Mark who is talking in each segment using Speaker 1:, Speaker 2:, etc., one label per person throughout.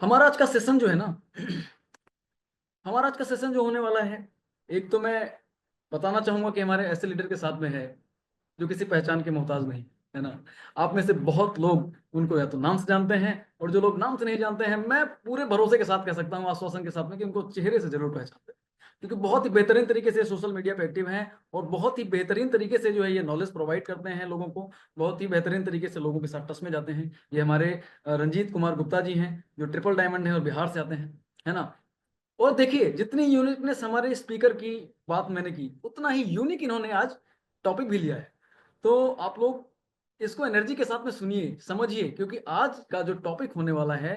Speaker 1: हमारा आज का सेशन जो है ना हमारा आज का सेशन जो होने वाला है, एक तो मैं बताना चाहूंगा कि हमारे ऐसे लीडर के साथ में है जो किसी पहचान के मोहताज नहीं है ना। आप में से बहुत लोग उनको या तो नाम से जानते हैं, और जो लोग नाम से नहीं जानते हैं, मैं पूरे भरोसे के साथ कह सकता हूँ, आश्वासन के साथ में, कि उनको चेहरे से जरूर पहचानते हैं, क्योंकि बहुत ही बेहतरीन तरीके से सोशल मीडिया पे एक्टिव हैं और बहुत ही बेहतरीन तरीके से जो है ये नॉलेज प्रोवाइड करते हैं लोगों को। बहुत ही बेहतरीन तरीके से लोगों के साथ टच में जाते हैं। ये हमारे रंजीत कुमार गुप्ता जी हैं, जो ट्रिपल डायमंड है और बिहार से आते हैं, है ना। और देखिए, जितनी यूनिकनेस हमारे स्पीकर की बात मैंने की, उतना ही यूनिक इन्होंने आज टॉपिक भी लिया है। तो आप लोग इसको एनर्जी के साथ में सुनिए, समझिए, क्योंकि आज का जो टॉपिक होने वाला है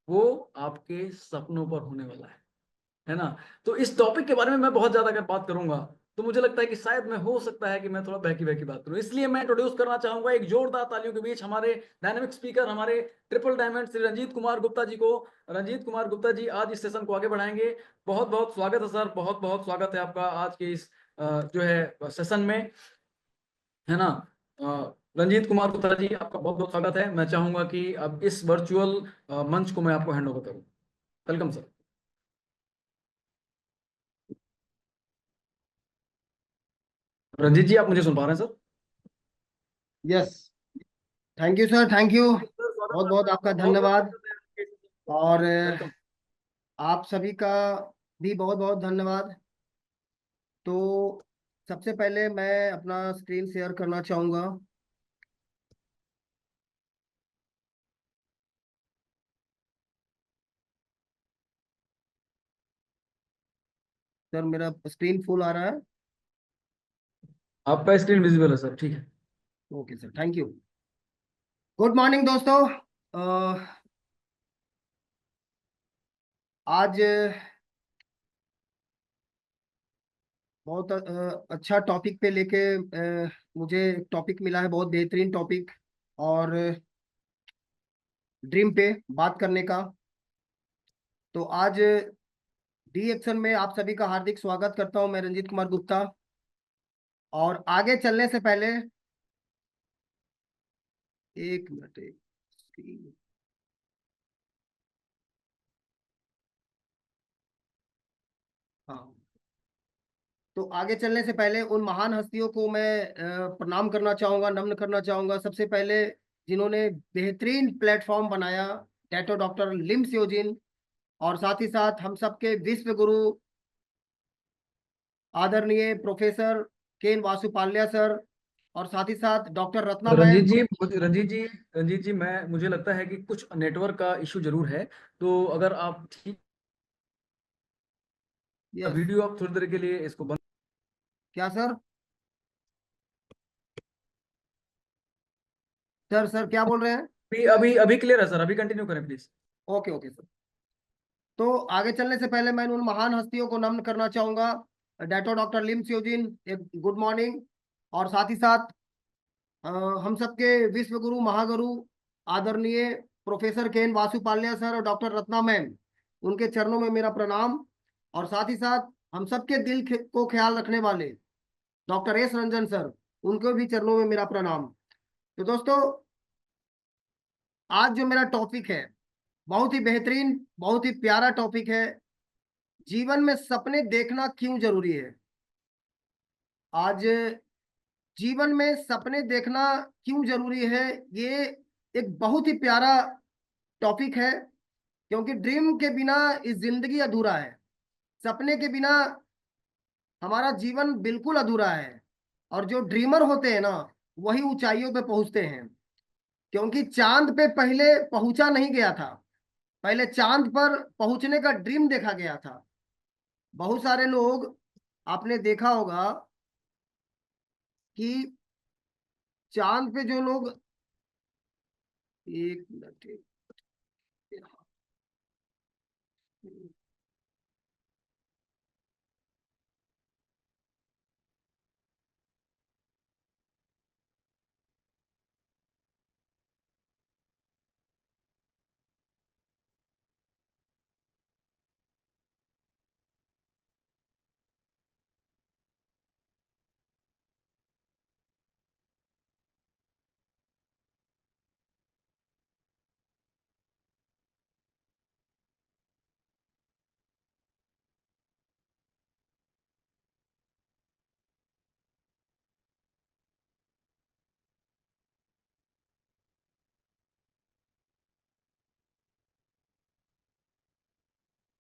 Speaker 1: वो आपके सपनों पर होने वाला है ना। तो इस टॉपिक के बारे में मैं बहुत ज्यादा अगर बात करूंगा तो मुझे लगता है कि शायद मैं हो सकता है कि मैं थोड़ा बहकी बहकी बात करूं, इसलिए मैं इंट्रोड्यूस करना चाहूंगा एक जोरदार तालियों के बीच हमारे डायनामिक स्पीकर, हमारे ट्रिपल डायमंड श्री रंजीत कुमार गुप्ता जी को। रंजीत कुमार गुप्ता जी आज इस सेशन को आगे बढ़ाएंगे। बहुत बहुत स्वागत है सर, बहुत बहुत स्वागत है आपका आज के इस जो है सेशन में, है ना। रंजीत कुमार गुप्ता जी, आपका बहुत बहुत स्वागत है। मैं चाहूंगा कि अब इस वर्चुअल मंच को मैं आपको हैंड ओवर करूं। Welcome sir. रंजीत जी, आप मुझे सुन पा रहे हैं sir?
Speaker 2: Yes. Thank you sir, thank you.
Speaker 1: Sir, स्वागत
Speaker 2: बहुत
Speaker 1: है
Speaker 2: बहुत
Speaker 1: आपका,
Speaker 2: आपका
Speaker 1: बहुत बहुत
Speaker 2: धन्यवाद।
Speaker 1: स्वागत है आपके इस
Speaker 2: और
Speaker 1: वेलकम।
Speaker 2: आप सभी का भी बहुत बहुत धन्यवाद। तो सबसे पहले मैं अपना स्क्रीन शेयर करना चाहूँगा। सर मेरा स्क्रीन फुल आ रहा है।
Speaker 1: आपका स्क्रीन विजिबल है सर, ठीक है।
Speaker 2: Okay sir, thank you. Good morning दोस्तों। अ, आज बहुत अच्छा टॉपिक पे लेके मुझे टॉपिक मिला है, बहुत बेहतरीन टॉपिक। और ड्रीम पे बात करने का। तो आज डी एक्शन में आप सभी का हार्दिक स्वागत करता हूं, मैं रंजीत कुमार गुप्ता। और आगे चलने से पहले एक मिनट, एक screen- हाँ। तो आगे चलने से पहले उन महान हस्तियों को मैं प्रणाम करना चाहूंगा, नमन करना चाहूंगा। सबसे पहले जिन्होंने बेहतरीन प्लेटफॉर्म बनाया, डैटो डॉक्टर लिम स्योजिन। और साथ ही साथ हम सबके विश्व गुरु आदरणीय प्रोफेसर केन वासुपाल्या सर। और साथ ही साथ डॉक्टर रत्ना
Speaker 1: रंजीत
Speaker 2: मैम।
Speaker 1: जी, रंजीत जी, मैं मुझे लगता है कि कुछ नेटवर्क का इशू जरूर है। तो अगर आप ठीक,
Speaker 2: यस।
Speaker 1: वीडियो आप थोड़ी देर के लिए इसको बंद।
Speaker 2: क्या सर? सर क्या बोल रहे हैं?
Speaker 1: अभी अभी अभी क्लियर है सर, अभी कंटिन्यू करें प्लीज।
Speaker 2: Okay okay sir. तो आगे चलने से पहले मैं उन महान हस्तियों को नमन करना चाहूंगा। डैटो डॉक्टर लिम स्योजिन, एक गुड मॉर्निंग। और साथ ही साथ अ, हम सबके विश्व गुरु महागुरु आदरणीय प्रोफेसर केन वासुपाल्या सर और डॉक्टर रत्ना मैम, उनके चरणों में मेरा प्रणाम। और साथ ही साथ हम सबके दिल को ख्याल रखने वाले डॉक्टर एस रंजन सर, उनको भी चरणों में मेरा प्रणाम। तो दोस्तों, आज जो मेरा टॉपिक है बहुत ही बेहतरीन, बहुत ही प्यारा टॉपिक है। जीवन में सपने देखना क्यों जरूरी है। आज जीवन में सपने देखना क्यों जरूरी है, ये एक बहुत ही प्यारा टॉपिक है। क्योंकि ड्रीम के बिना इस जिंदगी अधूरा है। सपने के बिना हमारा जीवन बिल्कुल अधूरा है। और जो ड्रीमर होते हैं ना, वही ऊंचाइयों पे पहुंचते हैं। क्योंकि चांद पे पहले पहुंचा नहीं गया था, पहले चांद पर पहुंचने का ड्रीम देखा गया था। बहुत सारे लोग, आपने देखा होगा कि चांद पे जो लोग, एक मिनट,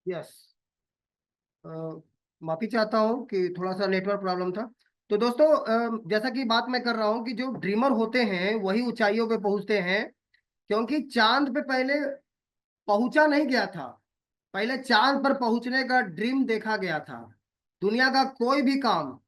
Speaker 2: यस, माफी चाहता हूँ कि थोड़ा सा नेटवर्क प्रॉब्लम था। तो दोस्तों, जैसा कि बात मैं कर रहा हूँ कि जो ड्रीमर होते हैं वही ऊंचाइयों पे पहुंचते हैं, क्योंकि चांद पे पहले पहुंचा नहीं गया था, पहले चांद पर पहुंचने का ड्रीम देखा गया था। दुनिया का कोई भी काम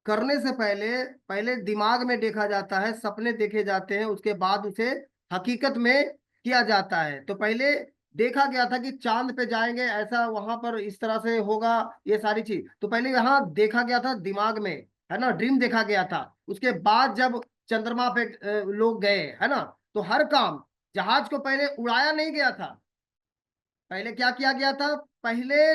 Speaker 2: करने से पहले पहले दिमाग में देखा जाता है, सपने देखे जाते हैं, उसके बाद उसे हकीकत में किया जाता है। तो पहले देखा गया था कि चांद पे जाएंगे, ऐसा वहां पर इस तरह से होगा, ये सारी चीज तो पहले यहाँ देखा गया था दिमाग में, है ना, ड्रीम देखा गया था। उसके बाद जब चंद्रमा पे लोग गए, है ना, तो हर काम, जहाज को पहले उड़ाया नहीं गया था, पहले क्या किया गया था, पहले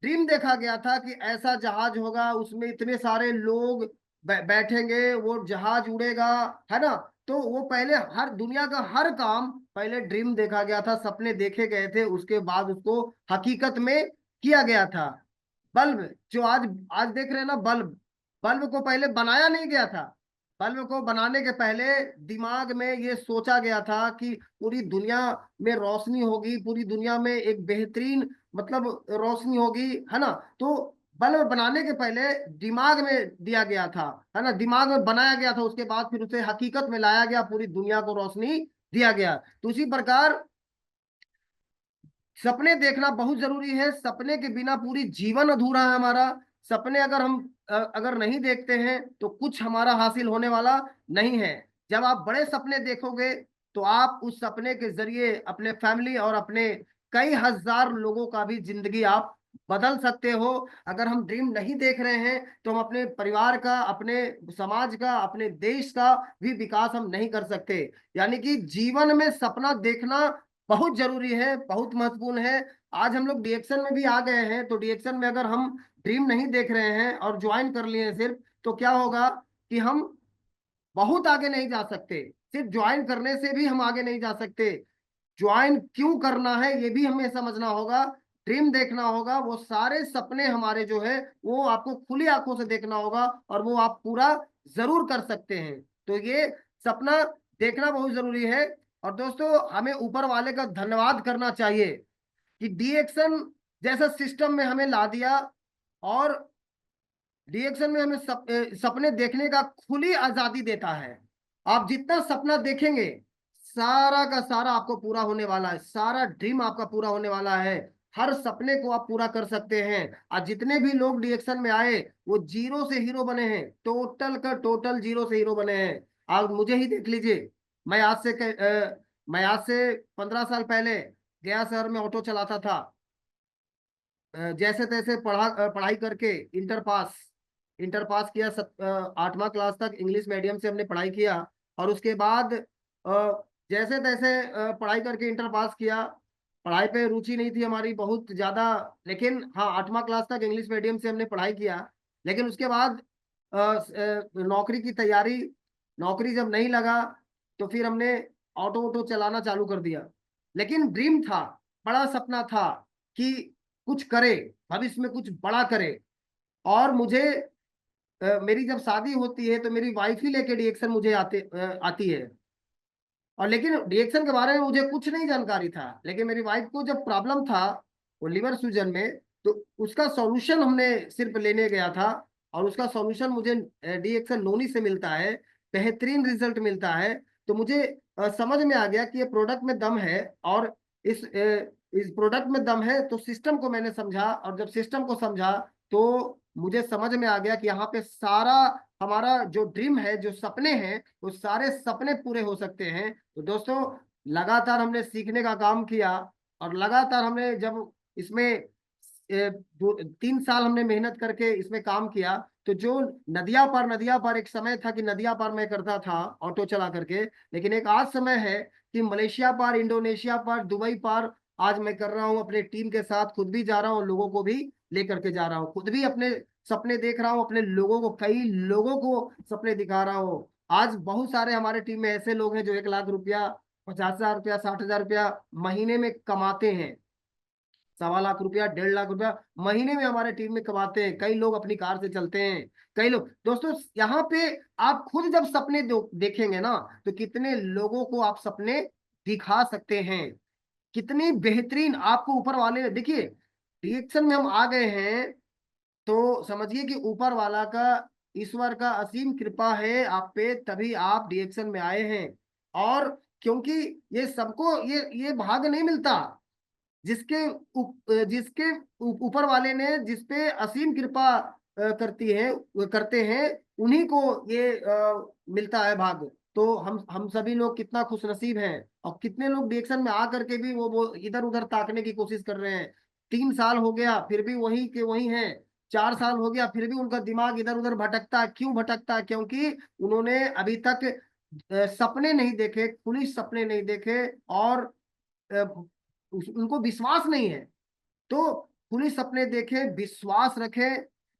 Speaker 2: ड्रीम देखा गया था कि ऐसा जहाज होगा, उसमें इतने सारे लोग बैठेंगे, वो जहाज उड़ेगा, है ना। तो वो पहले हर दुनिया का हर काम पहले ड्रीम देखा गया था, सपने देखे गए थे, उसके बाद उसको हकीकत में किया गया था। बल्ब जो आज आज देख रहे हैं ना, बल्ब, बल्ब को पहले बनाया नहीं गया था। बल्ब को बनाने के पहले दिमाग में ये सोचा गया था कि पूरी दुनिया में रोशनी होगी, पूरी दुनिया में एक बेहतरीन मतलब रोशनी होगी, है ना। तो बल्ब बनाने के पहले दिमाग में दिया गया था, है ना, दिमाग में बनाया गया था, उसके बाद फिर उसे हकीकत में लाया गया, पूरी दुनिया को रोशनी दिया गया। तो उसी प्रकार सपने देखना बहुत जरूरी है, सपने के बिना पूरी जीवन अधूरा है हमारा। सपने अगर हम अगर नहीं देखते हैं तो कुछ हमारा हासिल होने वाला नहीं है। जब आप बड़े सपने देखोगे तो आप उस सपने के जरिए अपने फैमिली और अपने कई हजार लोगों का भी जिंदगी आप बदल सकते हो। अगर हम ड्रीम नहीं देख रहे हैं तो हम अपने परिवार का, अपने समाज का, अपने देश का भी विकास हम नहीं कर सकते। यानी कि जीवन में सपना देखना बहुत जरूरी है, बहुत महत्वपूर्ण है। आज हम लोग डीएक्शन में भी आ गए हैं, तो डीएक्शन में अगर हम ड्रीम नहीं देख रहे हैं और ज्वाइन कर लिए हैं सिर्फ, तो क्या होगा कि हम बहुत आगे नहीं जा सकते। सिर्फ ज्वाइन करने से भी हम आगे नहीं जा सकते, ज्वाइन क्यों करना है ये भी हमें समझना होगा, ड्रीम देखना होगा, वो सारे सपने हमारे जो है वो आपको खुली आंखों से देखना होगा और वो आप पूरा जरूर कर सकते हैं। तो ये सपना देखना बहुत जरूरी है। और दोस्तों, हमें ऊपर वाले का धन्यवाद करना चाहिए कि डीएक्शन जैसा सिस्टम में हमें ला दिया, और डीएक्शन में हमें सपने देखने का खुली आजादी देता है। आप जितना सपना देखेंगे सारा का सारा आपको पूरा होने वाला है, सारा ड्रीम आपका पूरा होने वाला है, हर सपने को आप पूरा कर सकते हैं। आज जितने भी लोग डीएक्शन में आए वो जीरो से हीरो बने हैं, टोटल का टोटल जीरो से हीरो बने हैं। आप मुझे ही देख लीजिए, मैं आज से मैं आज से 15 साल पहले गया शहर में ऑटो चलाता था, जैसे तैसे पढ़ाई करके इंटर पास किया, 8वां क्लास तक इंग्लिश मीडियम से हमने पढ़ाई किया। और उसके बाद जैसे तैसे पढ़ाई करके इंटर पास किया, पढ़ाई पे रुचि नहीं थी हमारी बहुत ज़्यादा, लेकिन हाँ 8वां क्लास तक इंग्लिश मीडियम से हमने पढ़ाई किया। लेकिन उसके बाद नौकरी की तैयारी, नौकरी जब नहीं लगा तो फिर हमने ऑटो वोटो चलाना चालू कर दिया। लेकिन ड्रीम था, बड़ा सपना था कि कुछ करे, भविष्य में कुछ बड़ा करे। और मुझे मेरी जब शादी होती है तो मेरी वाइफ ही लेके डीएक्शन मुझे आती है। और लेकिन डीएक्शन के बारे में मुझे कुछ नहीं जानकारी था, लेकिन मेरी वाइफ को जब प्रॉब्लम था वो लिवर सूजन में, तो उसका सॉल्यूशन हमने सिर्फ लेने गया था, और उसका सॉल्यूशन मुझे डीएक्शन नोनी से मिलता है, बेहतरीन रिजल्ट मिलता है। तो मुझे समझ में आ गया कि ये प्रोडक्ट में दम है, और इस प्रोडक्ट में दम है। तो सिस्टम को मैंने समझा, और जब सिस्टम को समझा तो मुझे समझ में आ गया कि यहाँ पे सारा हमारा जो ड्रीम है, जो सपने हैं, वो सारे सपने पूरे हो सकते हैं। तो दोस्तों, लगातार हमने सीखने का काम किया, और लगातार हमने जब इसमें 3 साल हमने मेहनत करके इसमें काम किया, तो जो नदियां पार एक समय था कि नदियां पार मैं करता था ऑटो चला करके, लेकिन एक आज समय है कि मलेशिया पार, इंडोनेशिया पार, दुबई पार आज मैं कर रहा हूँ अपने टीम के साथ, खुद भी जा रहा हूँ, लोगों को भी लेकर के जा रहा हूँ, खुद भी अपने सपने देख रहा हूँ, अपने लोगों को, कई लोगों को सपने दिखा रहा हूँ। आज बहुत सारे हमारे टीम में ऐसे लोग हैं जो 1 लाख रुपया, 50,000 रुपया, 60,000 रुपया महीने में कमाते हैं, 1.25 लाख रुपया, 1.5 लाख रुपया महीने में हमारे टीम में कमाते हैं। कई लोग अपनी कार से चलते हैं, कई लोग। दोस्तों, यहाँ पे आप खुद जब सपने देखेंगे ना, तो कितने लोगों को आप सपने दिखा सकते हैं, कितनी बेहतरीन आपको ऊपर वाले ने, देखिए रिएक्शन में हम आ गए हैं, तो समझिए कि ऊपर वाला का, ईश्वर का असीम कृपा है आप पे, तभी आप रिएक्शन में आए हैं। और क्योंकि ये सबको ये भाग नहीं मिलता, जिसके ऊपर वाले ने जिस पे असीम कृपा करती है, करते हैं, उन्हीं को ये मिलता है भाग। तो हम सभी लोग कितना खुशनसीब हैं, और कितने लोग रिएक्शन में आ करके भी वो इधर उधर ताकने की कोशिश कर रहे हैं। 3 साल हो गया फिर भी वही के वही हैं, 4 साल हो गया फिर भी उनका दिमाग इधर उधर भटकता है। क्यों भटकता है? क्योंकि उन्होंने अभी तक सपने नहीं देखे, खुली सपने नहीं देखे, और उनको विश्वास नहीं है। तो खुली सपने देखे, विश्वास रखे,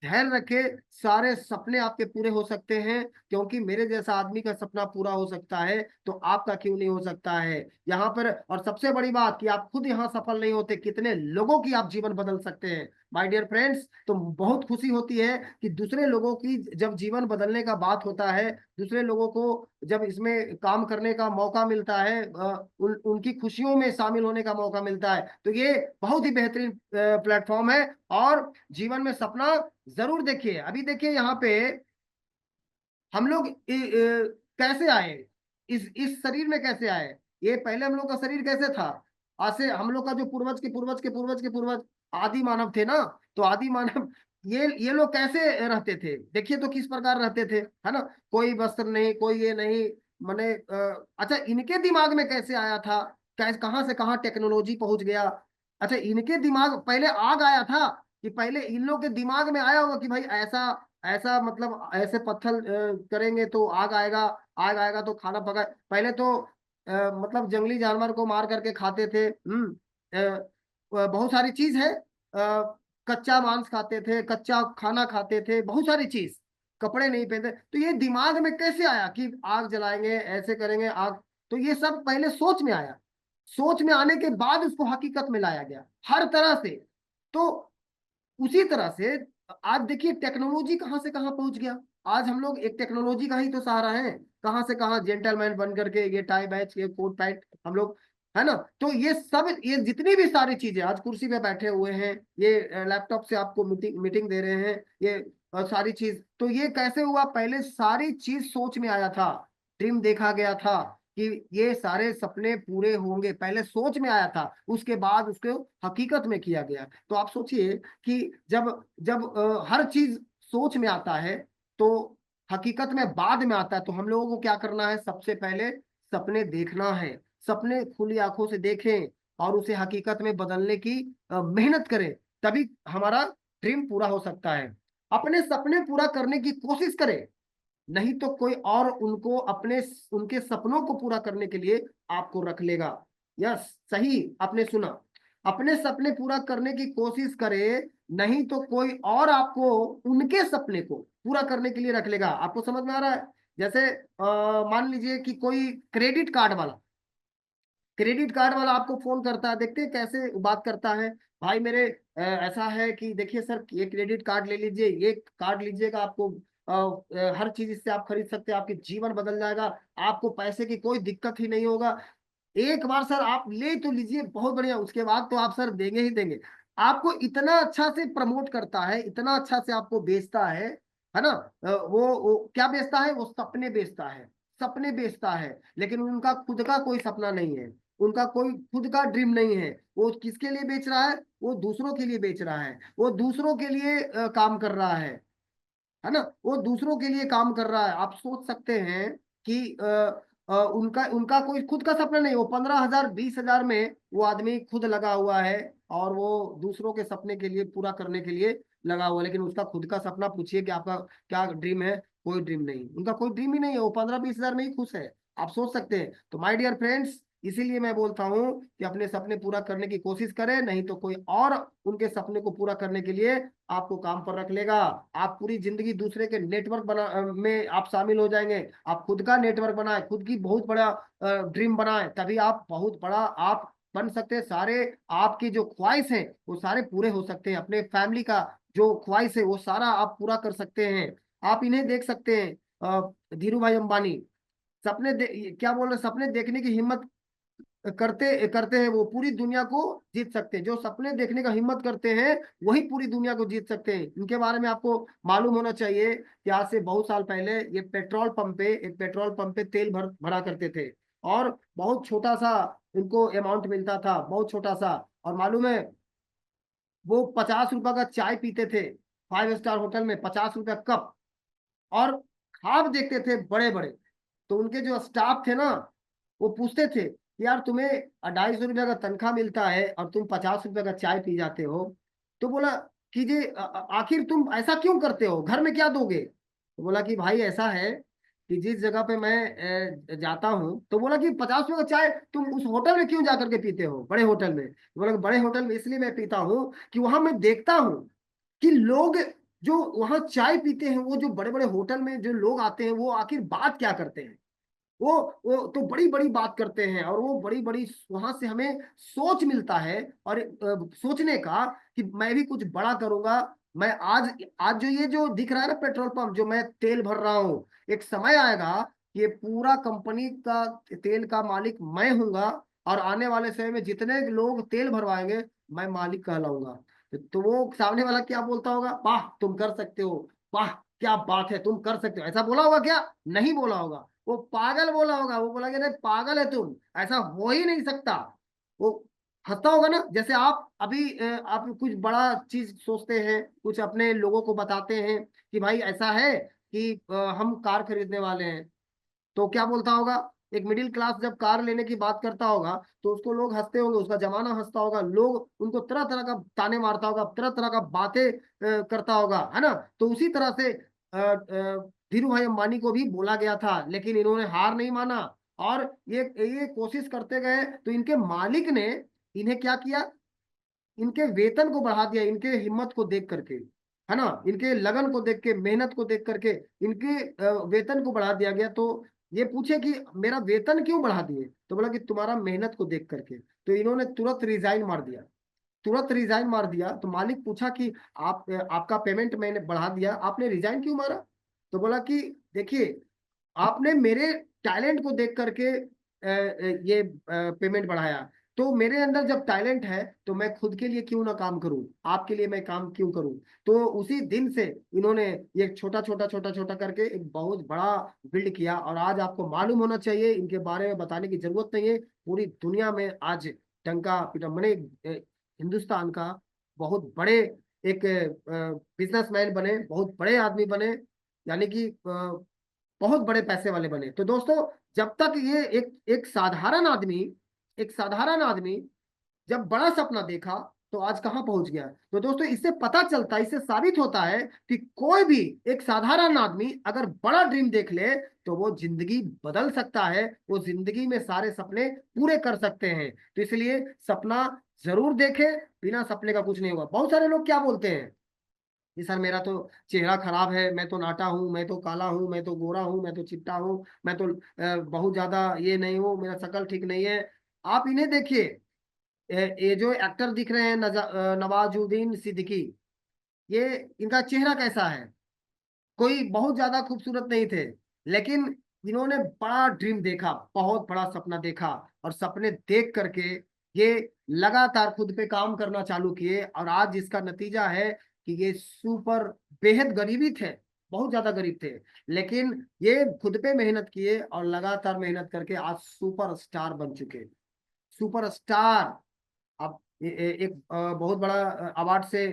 Speaker 2: धैर्य रखे, सारे सपने आपके पूरे हो सकते हैं। क्योंकि मेरे जैसा आदमी का सपना पूरा हो सकता है, तो आपका क्यों नहीं हो सकता है? यहाँ पर, और सबसे बड़ी बात कि आप खुद यहाँ सफल नहीं होते, कितने लोगों की आप जीवन बदल सकते हैं माय डियर फ्रेंड्स। तो बहुत खुशी होती है कि दूसरे लोगों की जब जीवन बदलने का बात होता है, दूसरे लोगों को जब इसमें काम करने का मौका मिलता है, उनकी खुशियों में शामिल होने का मौका मिलता है, तो ये बहुत ही बेहतरीन प्लेटफॉर्म है। और जीवन में सपना जरूर देखिए। अभी देखिए यहाँ पे हम लोग कैसे आए, इस शरीर में कैसे आए? ये पहले हम लोग का शरीर कैसे था? आज से हम लोग का जो पूर्वज के पूर्वज के पूर्वज के पूर्वज आदि मानव थे ना, तो आदि मानव ये लोग कैसे रहते थे? देखिए तो किस प्रकार रहते थे, है ना? कोई वस्त्र नहीं, कोई ये नहीं, माने अच्छा, इनके दिमाग में कैसे आया था? कैसे, कहाँ से कहाँ टेक्नोलॉजी पहुंच गया? अच्छा, इनके दिमाग पहले आग आया था, कि पहले इन लोग के दिमाग में आया होगा कि भाई ऐसा ऐसा, मतलब ऐसे पत्थर करेंगे तो आग आएगा, आग आएगा तो खाना पका। पहले तो मतलब जंगली जानवर को मार करके खाते थे। बहुत सारी चीज है, कच्चा मांस खाते थे, कच्चा खाना खाते थे, बहुत सारी चीज, कपड़े नहीं पहनते। तो ये दिमाग में कैसे आया कि आग जलाएंगे, ऐसे करेंगे आग? तो ये सब पहले सोच में आया, सोच में आने के बाद उसको हकीकत में लाया गया हर तरह से। तो उसी तरह से आज देखिए टेक्नोलॉजी कहाँ से कहाँ पहुंच गया। आज हम लोग एक टेक्नोलॉजी का ही तो सहारा है, कहाँ से कहाँ जेंटलमैन बन करके, ये टाई बैच, ये कोट पैंट हम लोग, है ना? तो ये सब, ये जितनी भी सारी चीजें, आज कुर्सी पे बैठे हुए हैं, ये लैपटॉप से आपको मीटिंग मीटिंग दे रहे हैं, ये सारी चीज, तो ये कैसे हुआ? पहले सारी चीज सोच में आया था, ड्रीम देखा गया था कि ये सारे सपने पूरे होंगे, पहले सोच में आया था, उसके बाद उसको हकीकत में किया गया। तो आप सोचिए कि जब जब हर चीज सोच में आता है, तो हकीकत में बाद में आता है। तो हम लोगों को क्या करना है? सबसे पहले सपने देखना है, सपने खुली आंखों से देखें, और उसे हकीकत में बदलने की मेहनत करें, तभी हमारा ड्रीम पूरा हो सकता है। अपने सपने पूरा करने की कोशिश करें, नहीं तो कोई और उनको अपने उनके सपनों को पूरा करने के लिए आपको रख लेगा। यस, सही आपने सुना, अपने सपने पूरा करने की कोशिश करे, नहीं तो कोई और आपको उनके सपने को पूरा करने के लिए रख लेगा। आपको समझ में आ रहा है? जैसे मान लीजिए कि कोई क्रेडिट कार्ड वाला आपको फोन करता है, देखते हैं कैसे बात करता है। भाई मेरे ऐसा है कि देखिए सर, ये क्रेडिट कार्ड ले लीजिए, ये कार्ड लीजिएगा, आपको हर चीज इससे आप खरीद सकते हैं, आपके जीवन बदल जाएगा, आपको पैसे की कोई दिक्कत ही नहीं होगा। एक बार सर आप ले तो लीजिए, बहुत बढ़िया, उसके बाद तो आप सर देंगे ही देंगे। आपको इतना अच्छा से प्रमोट करता है, इतना अच्छा से आपको बेचता है ना? वो क्या बेचता है? वो सपने बेचता है, सपने बेचता है, लेकिन उनका खुद का कोई सपना नहीं है, उनका कोई खुद का ड्रीम नहीं है। वो किसके लिए बेच रहा है? वो दूसरों के लिए बेच रहा है, वो दूसरों के लिए काम कर रहा है ना? वो दूसरों के लिए काम कर रहा है। आप सोच सकते हैं कि उनका उनका कोई खुद का सपना नहीं, वो 15,000 20,000 में वो आदमी खुद लगा हुआ है, और वो दूसरों के सपने के लिए पूरा करने के लिए लगा हुआ है, लेकिन उसका खुद का सपना पूछिए कि आपका क्या ड्रीम है? कोई ड्रीम नहीं, उनका कोई ड्रीम ही नहीं है, वो 15-20 हजार में ही खुश है। आप सोच सकते हैं। तो माय डियर फ्रेंड्स, इसीलिए मैं बोलता हूं कि अपने सपने पूरा करने की कोशिश करें, नहीं तो कोई और उनके सपने को पूरा करने के लिए आपको काम पर रख लेगा। आप पूरी जिंदगी दूसरे के नेटवर्क में आप शामिल हो जाएंगे। आप खुद का नेटवर्क बनाए, खुद की बहुत बड़ा ड्रीम बनाए, तभी आप बहुत बड़ा आप बन सकते हैं। सारे आपकी जो ख्वाहिश है वो सारे पूरे हो सकते हैं। अपने फैमिली का जो ख्वाहिश है वो सारा आप पूरा कर सकते हैं। आप इन्हें देख सकते हैं, धीरू भाई अंबानी, क्या बोल रहे, सपने देखने की हिम्मत करते करते हैं वो पूरी दुनिया को जीत सकते हैं। जो सपने देखने का हिम्मत करते हैं वही पूरी दुनिया को जीत सकते हैं। इनके बारे में आपको मालूम होना चाहिए कि आज से बहुत साल पहले ये पेट्रोल पंप पे तेल भरा करते थे, और बहुत छोटा सा इनको अमाउंट मिलता था, बहुत छोटा सा। और मालूम है, वो 50 रुपए का चाय पीते थे 5 स्टार होटल में, 50 रुपया कप। और ख्वाब देखते थे बड़े बड़े। तो उनके जो स्टाफ थे ना, वो पूछते थे कि यार तुम्हें 250 रुपया का तनख्वाह मिलता है और तुम 50 रुपया का चाय पी जाते हो। तो बोला कि जी आखिर तुम ऐसा क्यों करते हो, घर में क्या दोगे? तो बोला कि भाई ऐसा है कि जिस जगह पे मैं जाता हूँ, तो बोला कि 50 रुपये का चाय तुम उस होटल में क्यों जा करके पीते हो, बड़े होटल में? तो बोला कि बड़े होटल में इसलिए मैं पीता हूँ कि वहां मैं देखता हूँ कि लोग जो वहां चाय पीते हैं, वो जो बड़े बड़े होटल में जो लोग आते हैं, वो आखिर बात क्या करते हैं। वो वो तो बड़ी बड़ी बात करते हैं, और वो बड़ी बड़ी वहां से हमें सोच मिलता है, और सोचने का कि मैं भी कुछ बड़ा करूंगा। मैं आज आज जो ये जो दिख रहा है ना पेट्रोल पंप, जो मैं तेल भर रहा हूँ, एक समय आएगा कि ये पूरा कंपनी का तेल का मालिक मैं हूंगा। और आने वाले समय में जितने लोग तेल भरवाएंगे, मैं मालिक कहलाऊंगा। तो वो सामने वाला क्या बोलता होगा, वाह तुम कर सकते हो, वाह क्या बात है तुम कर सकते हो, ऐसा बोला होगा क्या? नहीं बोला होगा। वो पागल बोला होगा, वो बोला कि नहीं पागल है तुम, ऐसा हो ही नहीं सकता। वो हंसता होगा ना। जैसे आप अभी आप कुछ बड़ा चीज सोचते हैं, कुछ अपने लोगों को बताते हैं कि भाई ऐसा है कि हम कार खरीदने वाले हैं। तो क्या बोलता होगा, एक मिडिल क्लास जब कार लेने की बात करता होगा, तो उसको लोग हंसते होंगे, उसका जमाना हंसता होगा, लोग उनको तरह तरह का ताने मारता होगा, तरह तरह का बातें करता होगा, है ना। तो उसी तरह से धीरू भाई अंबानी को भी बोला गया था, लेकिन इन्होंने हार नहीं माना, और ये कोशिश करते गए। तो इनके मालिक ने इन्हें क्या किया, इनके वेतन को बढ़ा दिया, इनके हिम्मत को देख करके, है ना, इनके लगन को देख के, मेहनत को देख करके इनके वेतन को बढ़ा दिया गया। तो ये पूछे कि मेरा वेतन क्यों बढ़ा दिए, तो बोला कि तुम्हारा मेहनत को देख करके। तो इन्होंने तुरंत रिजाइन मार दिया, तुरंत रिजाइन मार दिया। तो मालिक पूछा कि आप आपका पेमेंट मैंने बढ़ा दिया, आपने रिजाइन क्यों मारा? तो बोला कि देखिए, आपने मेरे टैलेंट को देख करके ये पेमेंट बढ़ाया। तो मेरे अंदर जब टैलेंट है, तो मैं खुद के लिए क्यों ना काम करूं, आपके लिए मैं काम क्यों करूं? तो उसी दिन से इन्होंने ये छोटा छोटा करके एक बहुत बड़ा बिल्ड किया। और आज आपको मालूम होना चाहिए, इनके बारे में बताने की जरूरत नहीं है, पूरी दुनिया में आज टंका पिटा बने, हिंदुस्तान का बहुत बड़े एक बिजनेसमैन बने, बहुत बड़े आदमी बने, यानी कि बहुत बड़े पैसे वाले बने। तो दोस्तों, जब तक ये एक साधारण आदमी, एक साधारण आदमी जब बड़ा सपना देखा, तो आज कहां पहुंच गया। तो दोस्तों, इससे पता चलता है, इससे साबित होता है कि कोई भी एक साधारण आदमी अगर बड़ा ड्रीम देख ले, तो वो जिंदगी बदल सकता है, वो जिंदगी में सारे सपने पूरे कर सकते हैं। तो इसलिए सपना जरूर देखे, बिना सपने का कुछ नहीं होगा। बहुत सारे लोग क्या बोलते हैं कि सर मेरा तो चेहरा खराब है, मैं तो नाटा हूँ, मैं तो काला हूँ, मैं तो गोरा हूँ, मैं तो चिट्टा हूँ, मैं तो बहुत ज्यादा ये नहीं हूँ, मेरा शक्ल ठीक नहीं है। आप इन्हें देखिए, ये जो एक्टर दिख रहे हैं, नवाजुद्दीन सिद्दीकी, ये इनका चेहरा कैसा है? कोई बहुत ज्यादा खूबसूरत नहीं थे, लेकिन इन्होंने बड़ा ड्रीम देखा, बहुत बड़ा सपना देखा, और सपने देख करके ये लगातार खुद पे काम करना चालू किए। और आज इसका नतीजा है कि ये सुपर, बेहद गरीबी थे, बहुत ज्यादा गरीब थे, लेकिन ये खुद पे मेहनत किए और लगातार मेहनत करके आज सुपर स्टार बन चुके। Super star. अब एक बहुत बड़ा अवार्ड से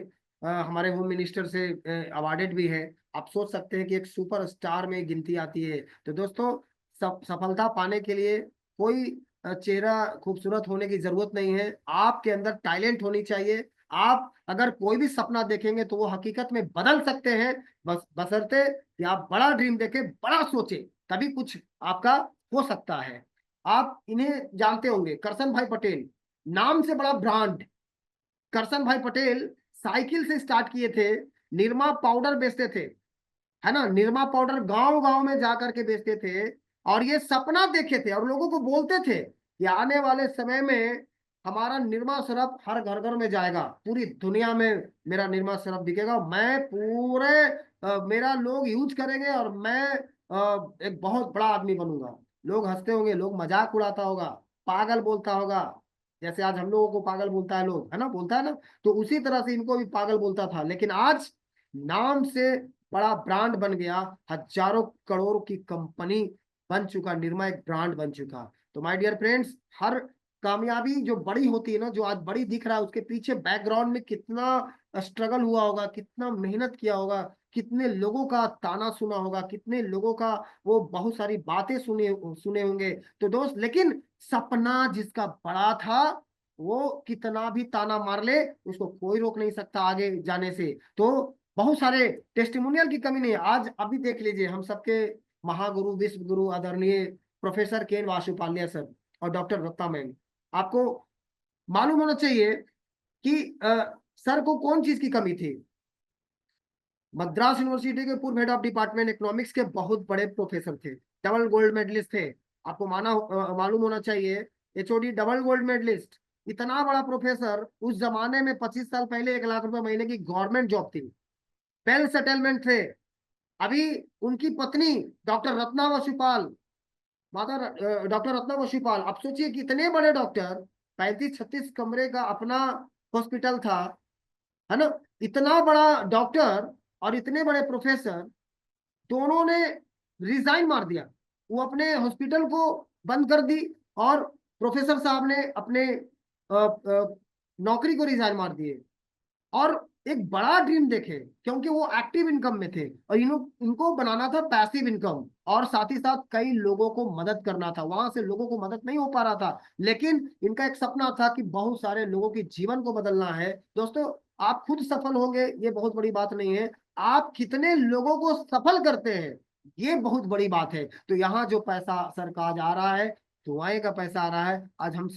Speaker 2: हमारे होम मिनिस्टर से अवार्डेड भी है। आप सोच सकते हैं कि एक सुपर स्टार में गिनती आती है। तो दोस्तों, सफलता पाने के लिए कोई चेहरा खूबसूरत होने की जरूरत नहीं है, आपके अंदर टैलेंट होनी चाहिए। आप अगर कोई भी सपना देखेंगे, तो वो हकीकत में बदल सकते हैं, बस बशर्ते कि आप बड़ा ड्रीम देखें, बड़ा सोचें, तभी कुछ आपका हो सकता है। आप इन्हें जानते होंगे, करसन भाई पटेल, नाम से बड़ा ब्रांड। करसन भाई पटेल साइकिल से स्टार्ट किए थे, निरमा पाउडर बेचते थे, है ना, निरमा पाउडर गांव गांव में जा करके बेचते थे। और ये सपना देखे थे, और लोगों को बोलते थे कि आने वाले समय में हमारा निरमा सिरप हर घर घर में जाएगा, पूरी दुनिया में मेरा निरमा सिरप बिकेगा, मैं पूरे मेरा लोग यूज करेंगे, और मैं एक बहुत बड़ा आदमी बनूंगा। लोग हंसते होंगे, लोग मजाक उड़ाता होगा, पागल बोलता होगा, जैसे आज हम लोगों को पागल बोलता है लोग, है ना, बोलता है ना, तो उसी तरह से इनको भी पागल बोलता था। लेकिन आज नाम से बड़ा ब्रांड बन गया, हजारों करोड़ की कंपनी बन चुका, निरमा एक ब्रांड बन चुका। तो माय डियर फ्रेंड्स, हर कामयाबी जो बड़ी होती है ना, जो आज बड़ी दिख रहा है, उसके पीछे बैकग्राउंड में कितना स्ट्रगल हुआ होगा, कितना मेहनत किया होगा, कितने लोगों का ताना सुना होगा, कितने लोगों का वो बहुत सारी बातें सुने सुने होंगे। तो दोस्त, लेकिन सपना जिसका बड़ा था, वो कितना भी ताना मार ले, उसको कोई रोक नहीं सकता आगे जाने से। तो बहुत सारे टेस्टिमोनियल की कमी नहीं है। आज अभी देख लीजिए, हम सबके महागुरु, विश्व गुरु आदरणीय प्रोफेसर के एन वासुपाल्या सर और डॉक्टर रत्ना मैम, आपको मालूम होना चाहिए कि सर को कौन चीज की कमी थी। मद्रास यूनिवर्सिटी के पूर्व हेड ऑफ डिपार्टमेंट इकोनॉमिक्स के बहुत बड़े प्रोफेसर थे, डबल गोल्ड मेडलिस्ट थे। आपको मालूम होना चाहिए, एचओडी डबल गोल्ड मेडलिस्ट, इतना बड़ा प्रोफेसर। उस जमाने में 25 साल पहले 1 लाख रुपए महीने की गवर्नमेंट जॉब थी, वेल सेटलमेंट थे। अभी उनकी पत्नी डॉक्टर रत्ना वसुपाल, माता डॉक्टर रत्ना वसुपाल, आप सोचिए कितने बड़े डॉक्टर, 35-36 कमरे का अपना हॉस्पिटल था, है ना, इतना बड़ा डॉक्टर और इतने बड़े प्रोफेसर, दोनों ने रिजाइन मार दिया। वो अपने हॉस्पिटल को बंद कर दी, और प्रोफेसर साहब ने अपने नौकरी को रिजाइन मार दिए, और एक बड़ा ड्रीम देखे, क्योंकि वो एक्टिव इनकम में थे, और इनको बनाना था पैसिव इनकम, और साथ ही साथ कई लोगों को मदद करना था। वहां से लोगों को मदद नहीं हो पा रहा था, लेकिन इनका एक सपना था कि बहुत सारे लोगों के जीवन को बदलना है। दोस्तों, आप खुद सफल होंगे ये बहुत बड़ी बात नहीं है, आप कितने लोगों को सफल करते हैं ये बहुत बड़ी बात है। तो यहाँ जो पैसा सर का आज आ रहा है, दुआएं का पैसा आ रहा है। आज हम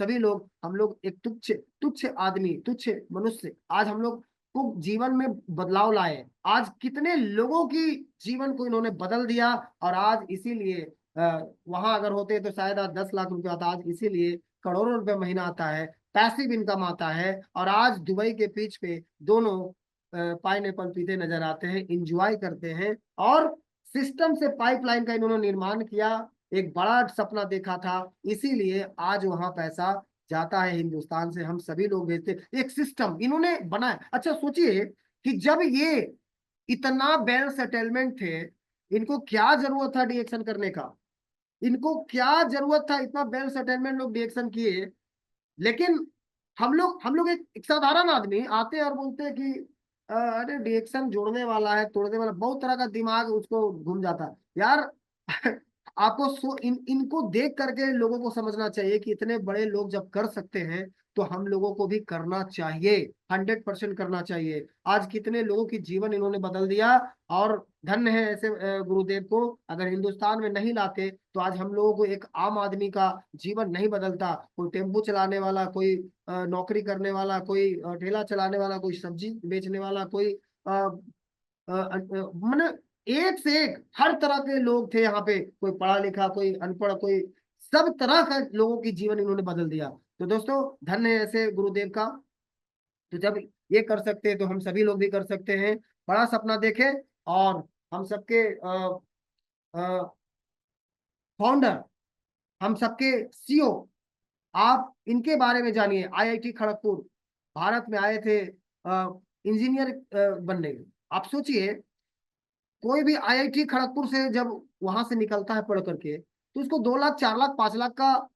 Speaker 2: लोग एक तुच्छ तुच्छ आदमी, तुच्छ मनुष्य, आज हम लोग को जीवन में बदलाव लाए। आज कितने लोगों की जीवन को इन्होंने बदल दिया, और आज इसीलिए वहां अगर होते तो शायद आज 10 लाख रुपए आता, आज इसीलिए करोड़ों रुपए महीना आता है, पैसिव इनकम आता है। और आज दुबई के पिच पे दोनों पाइनएप्पल पीते नजर आते हैं, इंजॉय करते हैं, और सिस्टम से पाइपलाइन का इन्होंने निर्माण किया। एक बड़ा सपना देखा था, इसीलिए आज वहां पैसा जाता है हिंदुस्तान से, हम सभी लोग भेजते, एक सिस्टम इन्होंने बनाया। अच्छा सोचिए कि जब ये इतना वेल सेटलमेंट थे, इनको क्या जरूरत था डिएक्शन करने का, इनको क्या जरूरत था, इतना वेल सेटलमेंट लोग डिएक्शन किए। लेकिन हम लोग एक साधारण आदमी आते हैं और बोलते हैं कि अरे डिएक्शन जोड़ने वाला है, तोड़ने वाला, बहुत तरह का दिमाग उसको घूम जाता है यार। आपको इनको देख करके लोगों को समझना चाहिए कि इतने बड़े लोग जब कर सकते हैं, तो हम लोगों को भी करना चाहिए, 100% करना चाहिए। आज कितने लोगों की जीवन इन्होंने बदल दिया, और धन्य है ऐसे गुरुदेव को। अगर हिंदुस्तान में नहीं लाते तो आज हम लोगों को, एक आम आदमी का जीवन नहीं बदलता। कोई टेम्पू चलाने वाला, कोई नौकरी करने वाला, कोई ठेला चलाने वाला, कोई सब्जी बेचने वाला, कोई मैंने एक से एक हर तरह के लोग थे यहाँ पे, कोई पढ़ा लिखा, कोई अनपढ़, कोई सब तरह का लोगों की जीवन इन्होंने बदल दिया। तो दोस्तों, धन्य है ऐसे गुरुदेव का। तो जब ये कर सकते हैं तो हम सभी लोग भी कर सकते हैं। बड़ा सपना देखें, और हम सबके फाउंडर, हम सबके सीईओ, आप इनके बारे में जानिए। आईआईटी खड़गपुर भारत में आए थे इंजीनियर बनने। आप सोचिए, कोई भी आईआईटी खड़गपुर से जब वहां से निकलता है पढ़ करके, तो उसको 2 लाख, 4 लाख, 5 लाख का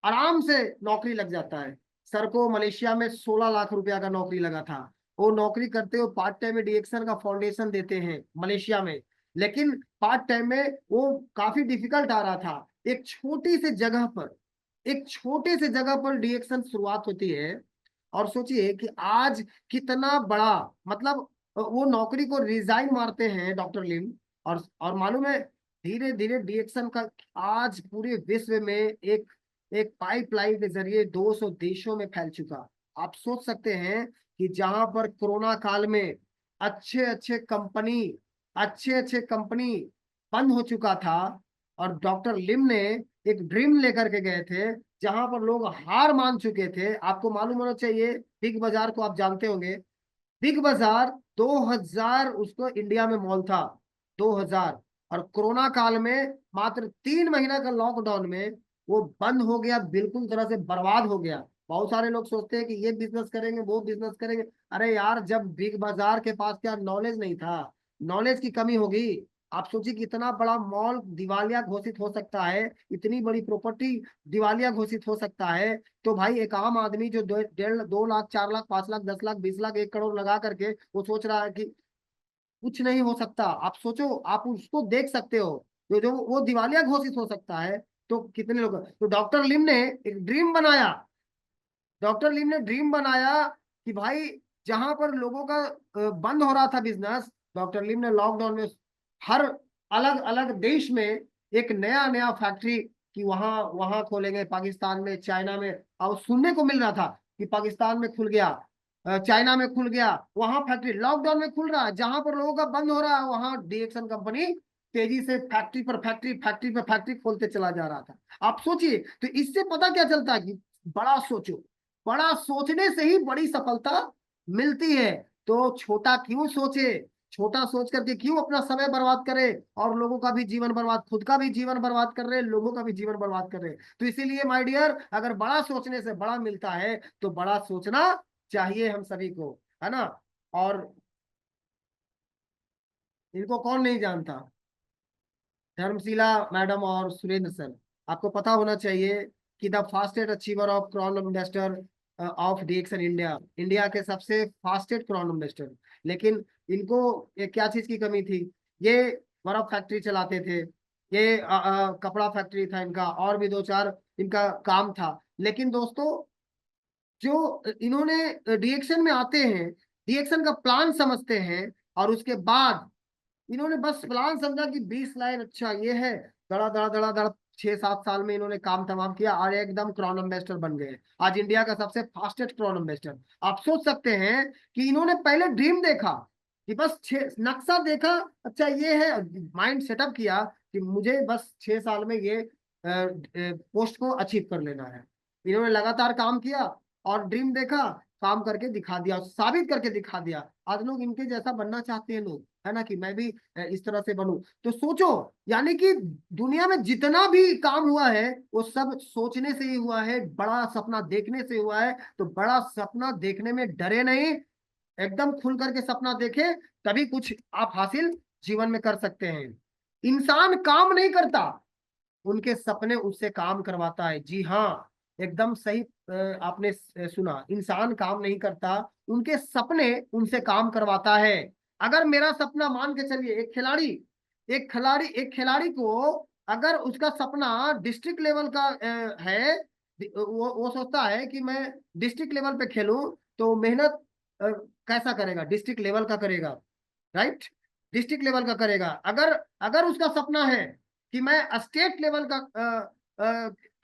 Speaker 2: आराम से नौकरी लग जाता है। सर को मलेशिया में 16 लाख रुपया का नौकरी लगा था। वो नौकरी करते हुए पार्ट टाइम में डिएक्शन का फाउंडेशन देते हैं मलेशिया में, लेकिन पार्ट टाइम में वो काफी डिफिकल्ट आ रहा था। एक छोटी सी जगह पर, एक छोटे से जगह पर डिएक्शन शुरुआत होती है, और सोचिए कि आज कितना बड़ा, मतलब वो नौकरी को रिजाइन मारते हैं डॉक्टर लिम, और मालूम है धीरे धीरे डिएक्शन का आज पूरे विश्व में एक एक पाइपलाइन के जरिए 200 देशों में फैल चुका। आप सोच सकते हैं कि जहां पर कोरोना काल में अच्छे अच्छे अच्छे कंपनी बंद हो चुका था, और डॉक्टर लिम ने एक ड्रीम लेकर के गए थे, जहां पर लोग हार मान चुके थे। आपको मालूम होना चाहिए, बिग बाजार को आप जानते होंगे, बिग बाजार 2000 उसको इंडिया में मॉल था, 2000। और कोरोना काल में मात्र 3 महीना का लॉकडाउन में वो बंद हो गया, बिल्कुल तरह से बर्बाद हो गया। बहुत सारे लोग सोचते हैं कि ये बिजनेस करेंगे, वो बिजनेस करेंगे। अरे यार, जब बिग बाजार के पास क्या नॉलेज नहीं था, नॉलेज की कमी होगी। आप सोचिए कि इतना बड़ा मॉल दिवालिया घोषित हो सकता है, इतनी बड़ी प्रॉपर्टी दिवालिया घोषित हो सकता है। तो भाई एक आम आदमी जो 1.5 2 लाख 4 लाख 5 लाख 10 लाख 20 लाख 1 करोड़ लगा करके वो सोच रहा है कि कुछ नहीं हो सकता। आप सोचो, आप उसको देख सकते हो, जो जो वो दिवालिया घोषित हो सकता है। तो कितने लोग, तो डॉक्टर लिम ने एक ड्रीम बनाया। डॉक्टर लिम ने ड्रीम बनाया कि भाई जहां पर लोगों का बंद हो रहा था बिजनेस, डॉक्टर लिम ने लॉकडाउन में हर अलग अलग देश में एक नया नया फैक्ट्री कि वहां वहां खोलेंगे, पाकिस्तान में, चाइना में। और सुनने को मिल रहा था कि पाकिस्तान में खुल गया, चाइना में खुल गया, वहां फैक्ट्री लॉकडाउन में खुल रहा है। जहां पर लोगों का बंद हो रहा है वहां डीएक्सन कंपनी तेजी से फैक्ट्री पर फैक्ट्री, फैक्ट्री पर फैक्ट्री खोलते चला जा रहा था। आप सोचिए, तो इससे पता क्या चलता है कि बड़ा सोचो, बड़ा सोचने से ही बड़ी सफलता मिलती है। तो छोटा क्यों सोचे, छोटा सोच करके क्यों अपना समय बर्बाद करे, और लोगों का भी जीवन बर्बाद, खुद का भी जीवन बर्बाद कर रहे, लोगों का भी जीवन बर्बाद कर रहे। तो इसीलिए माय डियर, अगर बड़ा सोचने से बड़ा मिलता है तो बड़ा सोचना चाहिए हम सभी को, है ना। और इनको कौन नहीं जानता, धर्मशिला मैडम और सुरेंद्र सर। आपको पता होना चाहिए कि the fastest achiever of crown investor of DXN India, India के सबसे फास्टेस्ट क्रॉन इन्वेस्टर। लेकिन इनको क्या चीज की कमी थी, ये बर्फ फैक्ट्री चलाते थे, ये कपड़ा फैक्ट्री था इनका, और भी 2 4 इनका काम था। लेकिन दोस्तों, जो इन्होंने डीएक्सन में आते हैं, डीएक्सन का प्लान समझते हैं, और उसके बाद इन्होंने बस प्लान समझा कि 20 लाइन, अच्छा ये है, दड़ा दड़ा दड़ा दड़ा 6 7 साल में इन्होंने काम तमाम किया और एकदम क्रॉन एम्बेसडर बन गए। आज इंडिया का सबसे फास्टेस्ट क्रॉन एम्बेसडर। आप सोच सकते हैं कि इन्होंने पहले ड्रीम देखा, कि बस नक्शा देखा, अच्छा ये है, माइंड सेटअप किया कि मुझे बस 6 साल में ये पोस्ट को अचीव कर लेना है। इन्होंने लगातार काम किया और ड्रीम देखा, काम करके दिखा दिया, साबित करके दिखा दिया। आज लोग इनके जैसा बनना चाहते हैं लोग, है ना, कि मैं भी इस तरह से बनूं। तो सोचो, यानी कि दुनिया में जितना भी काम हुआ है वो सब सोचने से ही हुआ है, बड़ा सपना देखने से हुआ है। तो बड़ा सपना देखने में डरे नहीं, एकदम खुल करके सपना देखे, तभी कुछ आप हासिल जीवन में कर सकते हैं। इंसान काम नहीं करता, उनके सपने उससे काम करवाता है। जी हाँ, एकदम सही। आपने सुना, इंसान काम नहीं करता, उनके सपने उनसे काम करवाता है। अगर मेरा सपना, मान के चलिए, एक खिलाड़ी को अगर उसका सपना डिस्ट्रिक्ट लेवल का है, वो सोचता है कि मैं डिस्ट्रिक्ट लेवल पे खेलूं, तो मेहनत कैसा करेगा, डिस्ट्रिक्ट लेवल का करेगा, राइट, डिस्ट्रिक्ट लेवल का करेगा। अगर अगर उसका सपना है कि मैं स्टेट लेवल का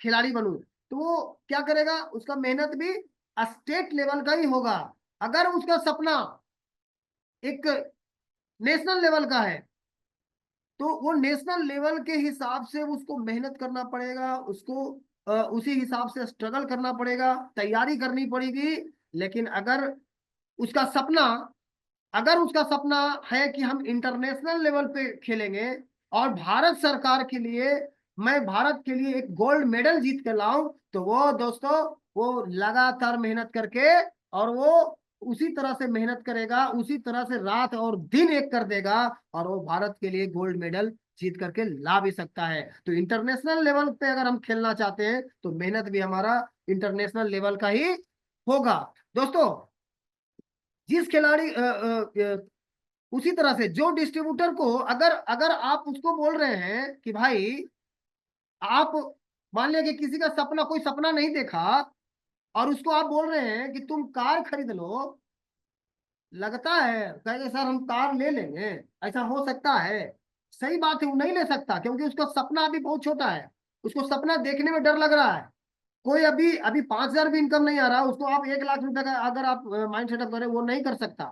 Speaker 2: खिलाड़ी बनूं, तो वो क्या करेगा, उसका मेहनत भी स्टेट लेवल का ही होगा। अगर उसका सपना एक नेशनल लेवल का है, तो वो नेशनल लेवल के हिसाब से उसको मेहनत करना पड़ेगा, उसको उसी हिसाब से स्ट्रगल करना पड़ेगा, तैयारी करनी पड़ेगी। लेकिन उसका सपना अगर उसका सपना है कि हम इंटरनेशनल लेवल पे खेलेंगे और भारत सरकार के लिए, मैं भारत के लिए एक गोल्ड मेडल जीत कर लाऊं, तो वो दोस्तों, वो लगातार मेहनत करके, और वो उसी तरह से मेहनत करेगा, उसी तरह से रात और दिन एक कर देगा, और वो भारत के लिए गोल्ड मेडल जीत करके ला भी सकता है। तो इंटरनेशनल लेवल पे अगर हम खेलना चाहते हैं तो मेहनत भी हमारा इंटरनेशनल लेवल का ही होगा। दोस्तों, जिस खिलाड़ी उसी तरह से जो डिस्ट्रीब्यूटर को, अगर अगर आप उसको बोल रहे हैं कि भाई, आप मान लिया कि किसी का सपना, कोई सपना नहीं देखा, और उसको आप बोल रहे हैं कि तुम कार खरीद लो, लगता है कहेंगे सर हम कार ले लेंगे, ऐसा हो सकता है। सही बात है, वो नहीं ले सकता क्योंकि उसका सपना अभी बहुत छोटा है, उसको सपना देखने में डर लग रहा है। कोई अभी अभी 5,000 भी इनकम नहीं आ रहा, उसको आप 1 लाख रुपए का अगर आप माइंड सेटअप करें, वो नहीं कर सकता।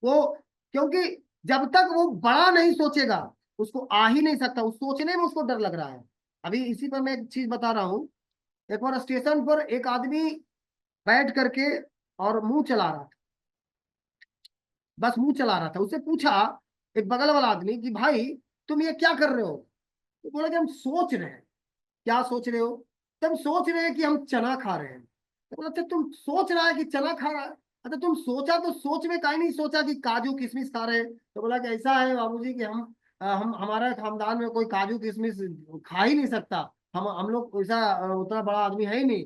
Speaker 2: वो, क्योंकि जब तक वो बड़ा नहीं सोचेगा, उसको आ ही नहीं सकता, उस सोचने में उसको डर लग रहा है। अभी इसी पर मैं एक चीज बता रहा हूँ। एक बार स्टेशन पर एक आदमी बैठ करके और मुंह चला रहा था, बस मुंह चला रहा था। उससे पूछा एक बगल वाला आदमी कि भाई तुम ये क्या कर रहे हो, तो बोला कि हम सोच रहे हैं। क्या सोच रहे हो? तुम सोच रहे हैं कि हम चना खा रहे हैं। तो बोला, अच्छा तुम सोच रहा है कि चना खा रहा है, अच्छा तुम सोचा तो सोच में काहे नहीं सोचा कि काजू किशमिश खा रहे हैं। तो बोला कि ऐसा है बाबूजी कि हम हमारा खानदान में कोई काजू किशमिश खा ही नहीं सकता, हम लोग वैसा उतना बड़ा आदमी है ही नहीं।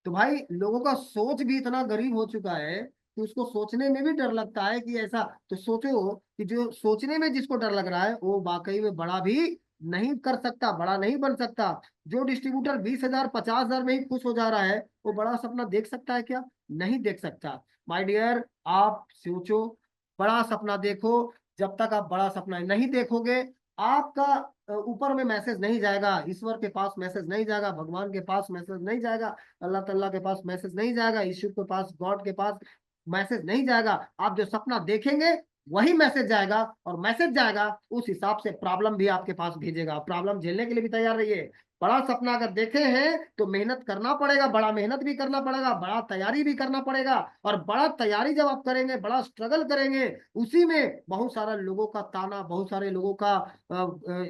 Speaker 2: तो भाई लोगों का सोच भी इतना गरीब हो चुका है कि उसको सोचने में भी डर लगता है कि ऐसा। तो सोचो कि जो सोचने में जिसको डर लग रहा है वो वाकई में बड़ा भी नहीं कर सकता, बड़ा नहीं बन सकता। जो डिस्ट्रीब्यूटर 20,000 50,000 में ही खुश हो जा रहा है, वो बड़ा सपना देख सकता है क्या? नहीं देख सकता। माय डियर, आप सोचो, बड़ा सपना देखो। जब तक आप बड़ा सपना नहीं देखोगे, आपका ऊपर में मैसेज नहीं जाएगा, ईश्वर के पास मैसेज नहीं जाएगा, भगवान के पास मैसेज नहीं जाएगा, अल्लाह तल्ला के पास मैसेज नहीं जाएगा, यीशु के पास, गॉड के पास मैसेज नहीं जाएगा। आप जो सपना देखेंगे वही मैसेज जाएगा, और मैसेज जाएगा उस हिसाब से प्रॉब्लम भी आपके पास भेजेगा। प्रॉब्लम झेलने के लिए भी तैयार रहिए। बड़ा सपना अगर देखे हैं तो मेहनत करना पड़ेगा, बड़ा मेहनत भी करना पड़ेगा, बड़ा तैयारी भी करना पड़ेगा। और बड़ा तैयारी जब आप करेंगे, बड़ा स्ट्रगल करेंगे, उसी में बहुत सारा लोगों का ताना, बहुत सारे लोगों का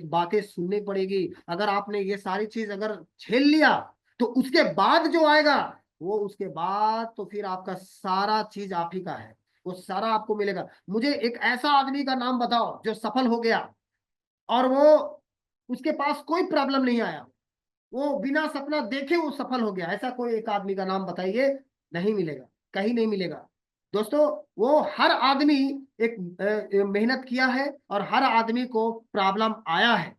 Speaker 2: बातें सुननी पड़ेगी। अगर आपने ये सारी चीज अगर झेल लिया, तो उसके बाद जो आएगा, वो उसके बाद तो फिर आपका सारा चीज आप ही का है, वो सारा आपको मिलेगा। मुझे एक ऐसा आदमी का नाम बताओ जो सफल हो गया और वो उसके पास कोई प्रॉब्लम नहीं आया, वो बिना सपना देखे वो सफल हो गया। ऐसा कोई एक आदमी का नाम बताइए। नहीं मिलेगा, कहीं नहीं मिलेगा। दोस्तों, वो हर आदमी एक मेहनत किया है, और हर आदमी को प्रॉब्लम आया है,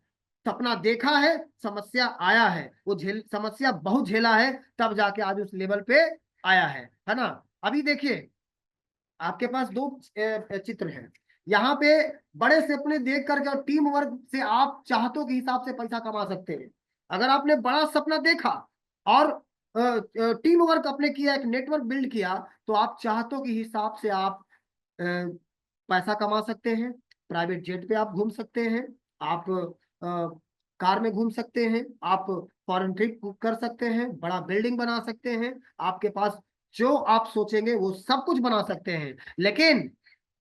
Speaker 2: सपना देखा है, समस्या आया है, वो समस्या बहुत झेला है, तब जाके आज उस लेवल पे आया है ना। अभी देखिए, आपके पास दो चित्र हैं यहाँ पे। बड़े सपने देख करके और टीम वर्क से आप चाहतों के हिसाब से पैसा कमा सकते हैं। अगर आपने बड़ा सपना देखा और टीम वर्क अपने किया, एक नेटवर्क बिल्ड किया, तो आप चाहतों के हिसाब से आप अ, पैसा कमा सकते हैं। प्राइवेट जेट पे आप घूम सकते हैं, आप कार में घूम सकते हैं, आप फॉरेन ट्रिप कर सकते हैं, बड़ा बिल्डिंग बना सकते हैं। आपके पास जो आप सोचेंगे वो सब कुछ बना सकते हैं। लेकिन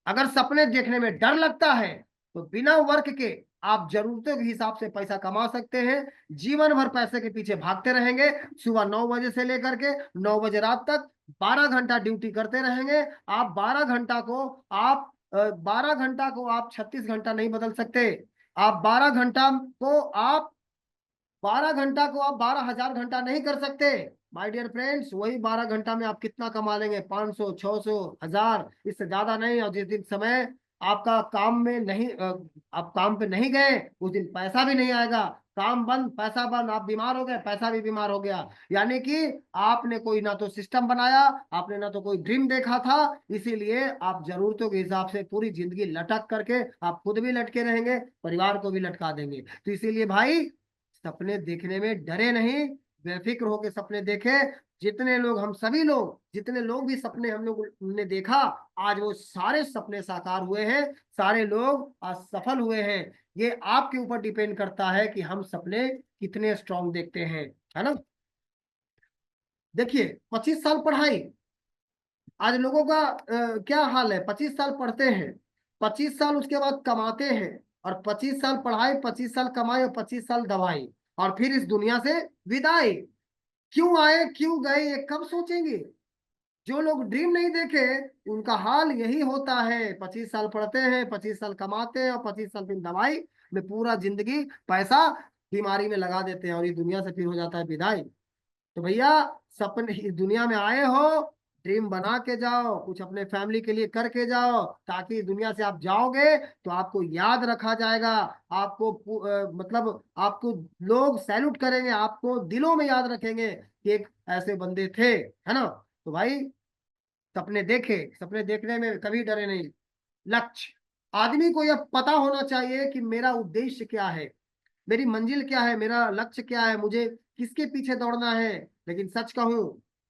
Speaker 2: अगर सपने देखने में डर लगता है, तो बिना वर्क के आप जरूरतों के हिसाब से पैसा कमा सकते हैं। जीवन भर पैसे के पीछे भागते रहेंगे, सुबह 9 बजे से लेकर के 9 बजे रात तक 12 घंटा ड्यूटी करते रहेंगे। आप 12 घंटा को आप 36 घंटा नहीं बदल सकते। आप 12 घंटा को आप 12,000 घंटा नहीं कर सकते। माय डियर फ्रेंड्स, वही 12 घंटा में आप कितना कमा लेंगे? 500, 600, 1000, इससे ज्यादा नहीं। और जिस दिन समय आपका काम में नहीं आप काम पे नहीं गए, उस दिन पैसा भी नहीं आएगा। काम बंद, पैसा बंद, आप बीमार हो गए, पैसा भी बीमार हो गया। यानी कि आपने कोई ना तो सिस्टम बनाया, आपने ना तो कोई ड्रीम देखा था, इसीलिए आप जरूरतों के हिसाब से पूरी जिंदगी लटक करके आप खुद भी लटके रहेंगे, परिवार को भी लटका देंगे। तो इसीलिए भाई, सपने देखने में डरे नहीं, बेफिक्र होकर सपने देखे। जितने लोग, हम सभी लोग, जितने लोग भी सपने हम लोग ने देखा, आज वो सारे सपने साकार हुए हैं, सारे लोग आज सफल हुए हैं। ये आपके ऊपर डिपेंड करता है कि हम सपने कितने स्ट्रांग देखते हैं, है ना। देखिए, 25 साल पढ़ाई, आज लोगों का क्या हाल है? 25 साल पढ़ते हैं, 25 साल उसके बाद कमाते हैं, और 25 साल पढ़ाई, 25 साल कमाई, और 25 साल दवाई, और फिर इस दुनिया से विदाई। क्यों आए, क्यों गए, ये कब सोचेंगे? जो लोग ड्रीम नहीं देखे, उनका हाल यही होता है। 25 साल पढ़ते हैं, 25 साल कमाते हैं, और 25 साल फिर दवाई में पूरा जिंदगी पैसा बीमारी में लगा देते हैं, और इस दुनिया से फिर हो जाता है विदाई। तो भैया, सपने इस दुनिया में आए हो, ड्रीम बना के जाओ, कुछ अपने फैमिली के लिए करके जाओ, ताकि इस दुनिया से आप जाओगे तो आपको याद रखा जाएगा। आपको मतलब आपको लोग सैल्यूट करेंगे, आपको दिलों में याद रखेंगे कि एक ऐसे बंदे थे, है ना। तो भाई, सपने देखे, सपने देखने में कभी डरे नहीं। लक्ष्य, आदमी को यह पता होना चाहिए कि मेरा उद्देश्य क्या है, मेरी मंजिल क्या है, मेरा लक्ष्य क्या है, मुझे किसके पीछे दौड़ना है। लेकिन सच कहूं,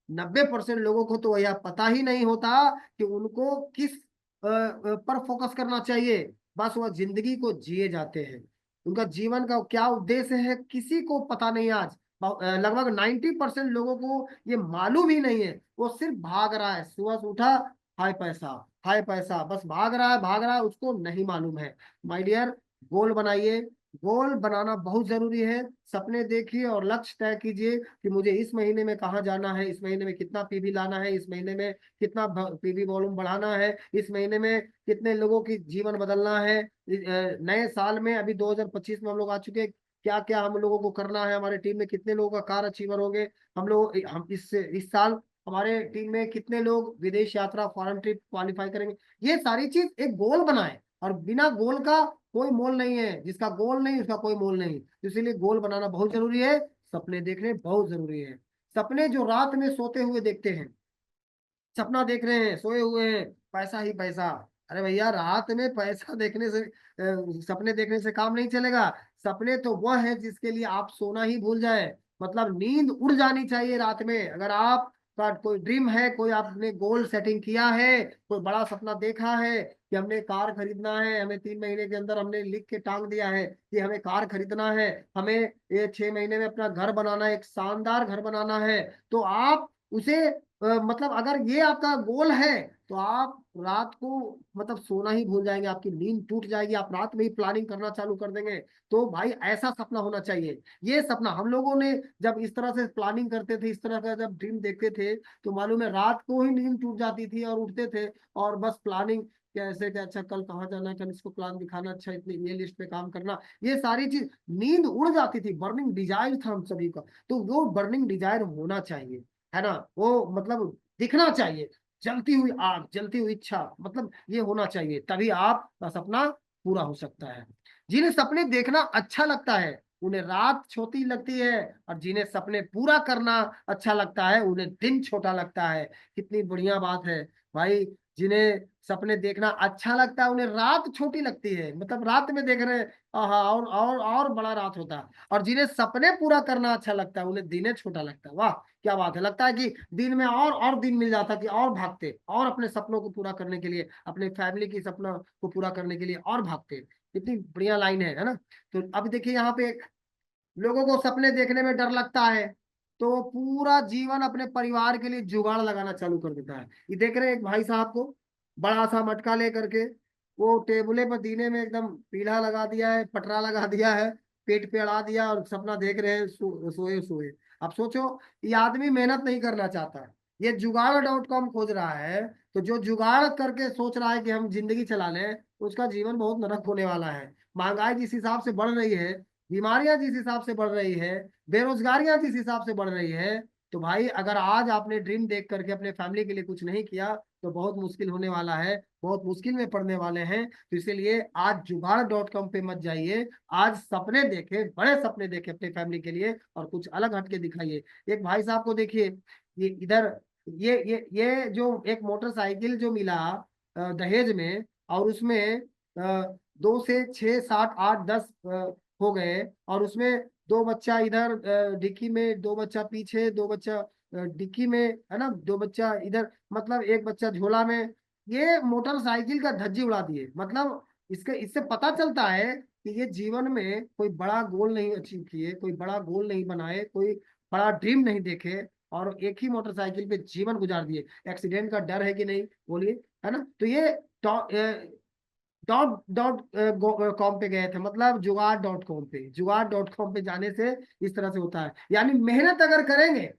Speaker 2: 90% लोगों को तो यह पता ही नहीं होता कि उनको किस पर फोकस करना चाहिए। बस वह जिंदगी को जिए जाते हैं, उनका जीवन का क्या उद्देश्य है किसी को पता नहीं। आज लगभग 90% लोगों को ये मालूम ही नहीं है। वो सिर्फ भाग रहा है, सुबह से उठा, हाय पैसा, हाय पैसा, बस भाग रहा है, भाग रहा है, उसको नहीं मालूम है। माय डियर, गोल बनाइए, गोल बनाना बहुत जरूरी है। सपने देखिए और लक्ष्य तय कीजिए कि मुझे इस महीने में कहाँ जाना है, इस महीने में कितना पीवी लाना है, इस महीने में कितना पीवी वॉल्यूम बढ़ाना है, इस महीने में कितने लोगों की जीवन बदलना है। नए साल में अभी 2025 में हम लोग आ चुके हैं, क्या क्या हम लोगों को करना है, हमारे टीम में कितने लोगों का कार अचीवर होंगे, हम इस साल हमारे टीम में कितने लोग विदेश यात्रा फॉरेन ट्रिप क्वालिफाई करेंगे। ये सारी चीज एक गोल बनाए, और बिना गोल का कोई मोल नहीं है, जिसका गोल नहीं उसका कोई मोल नहीं। तो इसीलिए गोल बनाना बहुत जरूरी है, सपने देखने बहुत जरूरी है। सपने जो रात में सोते हुए देखते हैं, सपना देख रहे हैं सोए हुए हैं, पैसा ही पैसा। अरे भैया, रात में पैसा देखने से सपने देखने से काम नहीं चलेगा। सपने तो वह है जिसके लिए आप सोना ही भूल जाए, मतलब नींद उड़ जानी चाहिए रात में। अगर आप का कोई ड्रीम है, कोई आपने गोल सेटिंग किया है, कोई बड़ा सपना देखा है कि हमने कार खरीदना है, हमें 3 महीने के अंदर हमने लिख के टांग दिया है कि हमें कार खरीदना है, हमें ये 6 महीने में अपना घर बनाना है, एक शानदार घर बनाना है, तो आप उसे मतलब अगर ये आपका गोल है, तो आप रात को मतलब सोना ही भूल जाएंगे, आपकी नींद टूट जाएगी, आप रात में ही प्लानिंग करना चालू कर देंगे। तो भाई ऐसा सपना होना चाहिए। ये सपना हम लोगों ने जब इस तरह से प्लानिंग करते थे, इस तरह का जब ड्रीम देखते थे, तो मालूम है रात को ही नींद टूट जाती थी और उठते थे और बस प्लानिंग कैसे कि अच्छा कल कहाँ जाना है, कल इसको प्लान दिखाना, अच्छा इतनी ये लिस्ट पे काम करना, ये सारी चीज नींद उड़ जाती थी। बर्निंग डिजायर था हम सभी का, तो वो बर्निंग डिजायर होना चाहिए, है ना, वो मतलब दिखना चाहिए, जलती हुई आग, जलती हुई इच्छा, मतलब ये होना चाहिए, तभी आपका सपना पूरा हो सकता है। जिन्हें सपने देखना अच्छा लगता है उन्हें रात छोटी लगती है, और जिन्हें सपने पूरा करना अच्छा लगता है उन्हें दिन छोटा लगता है। कितनी बढ़िया बात है भाई। जिन्हें सपने देखना अच्छा लगता है उन्हें रात छोटी लगती है, मतलब रात में देख रहे हैं, हाँ, और बड़ा रात होता है। और जिन्हें सपने पूरा करना अच्छा लगता है उन्हें दिन छोटा लगता है। वाह, क्या बात है, लगता है कि दिन में और दिन मिल जाता कि और भागते, और अपने सपनों को पूरा करने के लिए, अपने फैमिली की सपना को पूरा करने के लिए और भागते। कितनी बढ़िया लाइन है ना। तो अब देखिए यहाँ पे लोगों को सपने देखने में डर लगता है, तो पूरा जीवन अपने परिवार के लिए जुगाड़ लगाना चालू कर देता है। ये देख रहे हैं एक भाई साहब को, बड़ा सा मटका लेकर के वो टेबुले पर दीने में एकदम पीढ़ा लगा दिया है, पटरा लगा दिया है, पेट पे अड़ा दिया और सपना देख रहे हैं सोए सोए। अब सोचो, ये आदमी मेहनत नहीं करना चाहता है, ये जुगाड़.com खोज रहा है। तो जो जुगाड़ करके सोच रहा है कि हम जिंदगी चला लें, उसका जीवन बहुत नरक होने वाला है। महंगाई जिस हिसाब से बढ़ रही है, बीमारियां जिस हिसाब से बढ़ रही है, बेरोजगारियां जिस हिसाब से बढ़ रही है, तो भाई अगर आज आपने ड्रीम देख करके अपने फैमिली के लिए कुछ नहीं किया, तो बहुत मुश्किल होने वाला है, बहुत मुश्किल में पड़ने वाले हैं। तो इसलिए आज जुगाड़.com पे मत जाइए, आज सपने देखे, बड़े सपने देखे अपने फैमिली के लिए, और कुछ अलग हटके दिखाइए। एक भाई साहब को देखिए, ये इधर ये जो एक मोटरसाइकिल जो मिला दहेज में, और उसमें 2 से 6 7 8 10 हो गए, और उसमें 2 बच्चा इधर डिक्की में, 2 बच्चा पीछे, 2 बच्चा डिक्की में, है ना, 2 बच्चा इधर, मतलब एक बच्चा झोला में। ये मोटरसाइकिल का धज्जी उड़ा दिए। मतलब इसके इससे पता चलता है कि ये जीवन में कोई बड़ा गोल नहीं अचीव किए, कोई बड़ा गोल नहीं बनाए, कोई बड़ा ड्रीम नहीं देखे, और एक ही मोटरसाइकिल पे जीवन गुजार दिए। एक्सीडेंट का डर है कि नहीं बोलिए, है ना। तो ये डॉट डॉट कॉम पे गए थे, मतलब जुगाड़.com पे, जुगाड़.com पे जाने से इस तरह से होता है। यानी मेहनत अगर करेंगे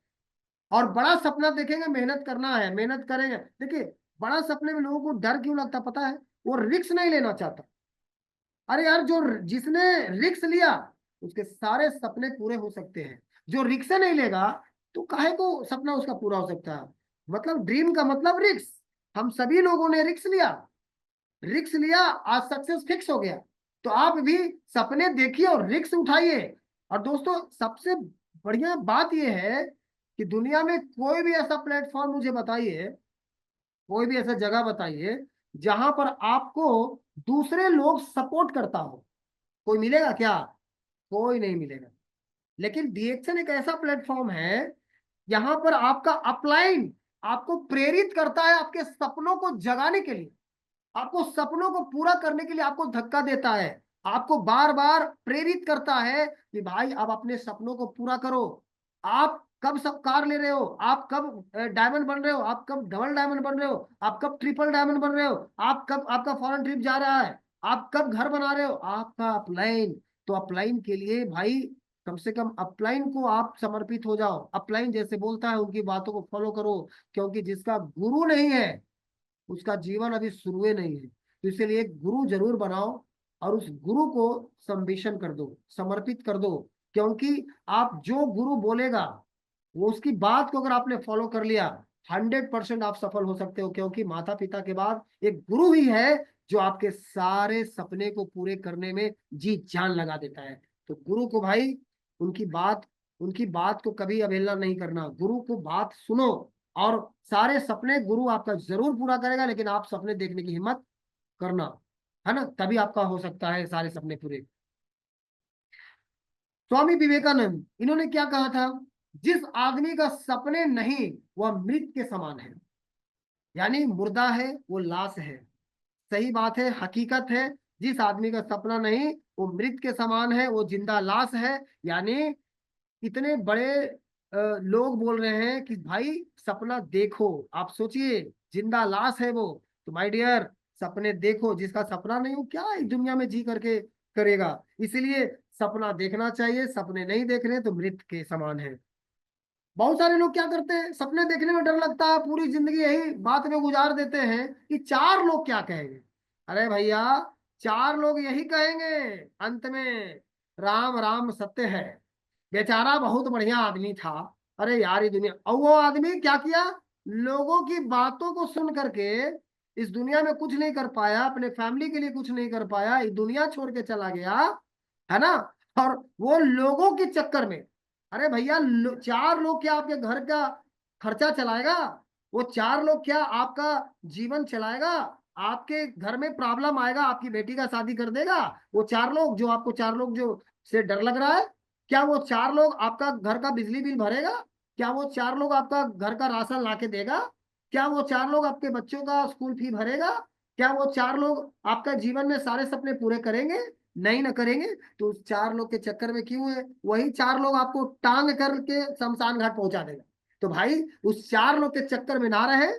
Speaker 2: और बड़ा सपना देखेंगे, मेहनत करना है, मेहनत करेंगे। देखिए, बड़ा सपने में लोगों को डर क्यों लगता पता है? वो रिस्क नहीं लेना चाहता। अरे यार, जो जिसने रिस्क लिया उसके सारे सपने पूरे हो सकते हैं। जो रिस्क नहीं लेगा, तो काहे को सपना उसका पूरा हो सकता है? मतलब ड्रीम का मतलब रिस्क। हम सभी लोगों ने रिक्स लिया, आज सक्सेस फिक्स हो गया। तो आप भी सपने देखिए और रिक्स उठाइए। और दोस्तों, सबसे बढ़िया बात यह है कि दुनिया में कोई भी ऐसा प्लेटफॉर्म मुझे बताइए, कोई भी ऐसा जगह बताइए जहां पर आपको दूसरे लोग सपोर्ट करता हो। कोई मिलेगा क्या? कोई नहीं मिलेगा। लेकिन डीएक्शन एक ऐसा प्लेटफॉर्म है यहाँ पर आपका अपलाइन आपको प्रेरित करता है आपके सपनों को जगाने के लिए, आपको सपनों को पूरा करने के लिए आपको धक्का देता है, आपको बार बार प्रेरित करता है कि भाई अब अपने सपनों को पूरा करो। आप कब सब कार ले रहे हो, आप कब डायमंड बन रहे हो, आप कब डबल डायमंड बन रहे हो, आप कब ट्रिपल डायमंड बन रहे हो, आप कब आपका फॉरेन ट्रिप जा रहा है, आप कब घर बना रहे हो, आपका प्लान। तो अपलाइन के लिए भाई कम से कम अपलाइन को आप समर्पित हो जाओ। अपलाइन जैसे बोलता है उनकी बातों को फॉलो करो, क्योंकि जिसका गुरु नहीं है उसका जीवन अभी शुरू नहीं है। तो इसलिए एक गुरु जरूर बनाओ और उस गुरु को संबिशन कर दो, समर्पित कर दो। क्योंकि आप जो गुरु बोलेगा वो उसकी बात को अगर आपने फॉलो कर लिया 100% आप सफल हो सकते हो। क्योंकि माता पिता के बाद एक गुरु ही है जो आपके सारे सपने को पूरे करने में जी जान लगा देता है। तो गुरु को भाई उनकी बात उनकी बात को कभी अवहेलना नहीं करना, गुरु को बात सुनो। और सारे सपने गुरु आपका जरूर पूरा करेगा, लेकिन आप सपने देखने की हिम्मत करना, है ना, तभी आपका हो सकता है सारे सपने पूरे। स्वामी विवेकानंद इन्होंने क्या कहा था, जिस आदमी का सपने नहीं वह मृत के समान है। यानी मुर्दा है, वो लाश है। सही बात है, हकीकत है। जिस आदमी का सपना नहीं वो मृत के समान है, वो जिंदा लाश है। यानी इतने बड़े लोग बोल रहे हैं कि भाई सपना देखो। आप सोचिए, जिंदा लाश है वो। तो माय डियर, सपने देखो। जिसका सपना नहीं हो क्या इस दुनिया में जी करके करेगा। इसलिए सपना देखना चाहिए, सपने नहीं देख रहे तो मृत के समान है। बहुत सारे लोग क्या करते हैं, सपने देखने में डर लगता है, पूरी जिंदगी यही बात में गुजार देते हैं कि चार लोग क्या कहेंगे। अरे भैया, चार लोग यही कहेंगे अंत में, राम राम सत्य है, बेचारा बहुत बढ़िया आदमी था। अरे यार, ये दुनिया, और वो आदमी क्या किया, लोगों की बातों को सुन करके इस दुनिया में कुछ नहीं कर पाया, अपने फैमिली के लिए कुछ नहीं कर पाया, इस दुनिया छोड़ के चला गया, है ना। और वो लोगों के चक्कर में, अरे भैया चार लोग क्या आपके घर का खर्चा चलाएगा, वो चार लोग क्या आपका जीवन चलाएगा। आपके घर में प्रॉब्लम आएगा, आपकी बेटी का शादी कर देगा वो चार लोग, जो आपको चार लोग जो से डर लग रहा है। क्या वो चार लोग आपका घर का बिजली बिल भरेगा? क्या वो चार लोग आपका घर का राशन ला के देगा? क्या वो चार लोग आपके बच्चों का स्कूल फी भरेगा? क्या वो चार लोग आपका जीवन में सारे सपने पूरे करेंगे? नहीं ना करेंगे। तो उस चार लोग के चक्कर में क्यों है, वही चार लोग आपको टांग करके शमशान घाट पहुंचा देगा। तो भाई उस चार लोग के चक्कर में ना रहे।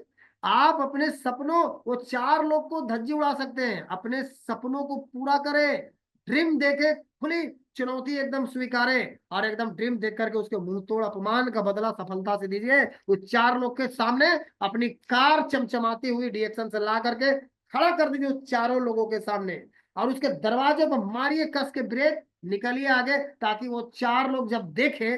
Speaker 2: आप अपने सपनों, वो चार लोग को धज्जी उड़ा सकते हैं, अपने सपनों को पूरा करें। ड्रीम देखे, खुली चुनौती एकदम स्वीकारे, और एकदम ड्रीम देख करके उसके मुंह तोड़ अपमान का बदला सफलता से दीजिए। उस चार लोग के सामने अपनी कार चमचमाती हुई डीएक्सन से ला करके खड़ा कर दीजिए उस चारों लोगों के सामने, और उसके दरवाजे पर मारिए कस के ब्रेक, निकलिए आगे, ताकि वो चार लोग जब देखे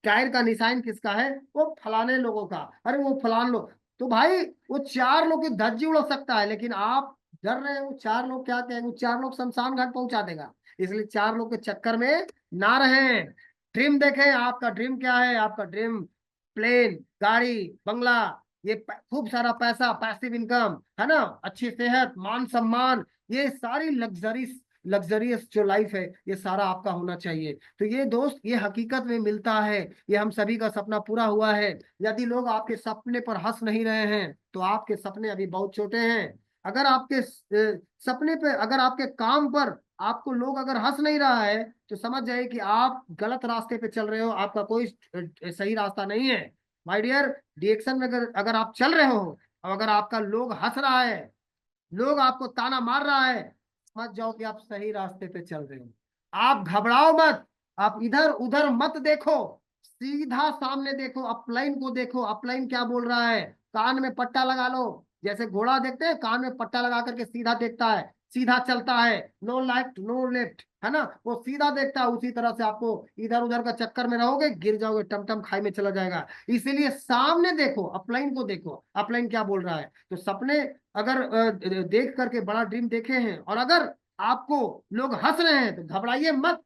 Speaker 2: टायर का निशान किसका है, वो फलाने लोगों का, अरे वो फलान लोग। तो भाई वो चार लोग की धज्जी उड़ सकता है, लेकिन आप डर रहे हो चार लोग क्या कहेंगे, वो चार लोग शमशान घाट पहुंचा देगा। इसलिए चार लोग के चक्कर में ना रहें। ड्रीम देखें, आपका ड्रीम क्या है, आपका ड्रीम प्लेन, गाड़ी, बंगला, ये खूब सारा पैसा, पैसिव इनकम, है ना, अच्छी सेहत, मान सम्मान, ये सारी लग्जरियस जो लाइफ है, ये सारा आपका होना चाहिए। तो ये दोस्त, ये हकीकत में मिलता है, ये हम सभी का सपना पूरा हुआ है। यदि लोग आपके सपने पर हंस नहीं रहे हैं तो आपके सपने अभी बहुत छोटे हैं। अगर आपके सपने पे, अगर आपके काम पर आपको लोग अगर हंस नहीं रहा है तो समझ जाइए कि आप गलत रास्ते पे चल रहे हो, आपका कोई सही रास्ता नहीं है। माय डियर, डिएक्शन में अगर अगर आप चल रहे हो और अगर आपका लोग हंस रहा है, लोग आपको ताना मार रहा है, समझ जाओ कि आप सही रास्ते पे चल रहे हो। आप घबराओ मत, आप इधर उधर मत देखो, सीधा सामने देखो, अपलाइन को देखो, अपलाइन क्या बोल रहा है। कान में पट्टा लगा लो, जैसे घोड़ा देखते हैं कान में पट्टा लगा करके सीधा देखता है, सीधा चलता है, नो लेफ्ट नो लेफ्ट, है ना, वो सीधा देखता है। उसी तरह से आपको इधर उधर का चक्कर में रहोगे, गिर जाओगे, टमटम खाई में चला जाएगा। इसीलिए सामने देखो, अपलाइन को देखो, अपलाइन क्या बोल रहा है। तो सपने अगर देख करके बड़ा ड्रीम देखे हैं, और अगर आपको लोग हंस रहे हैं तो घबराइए मत।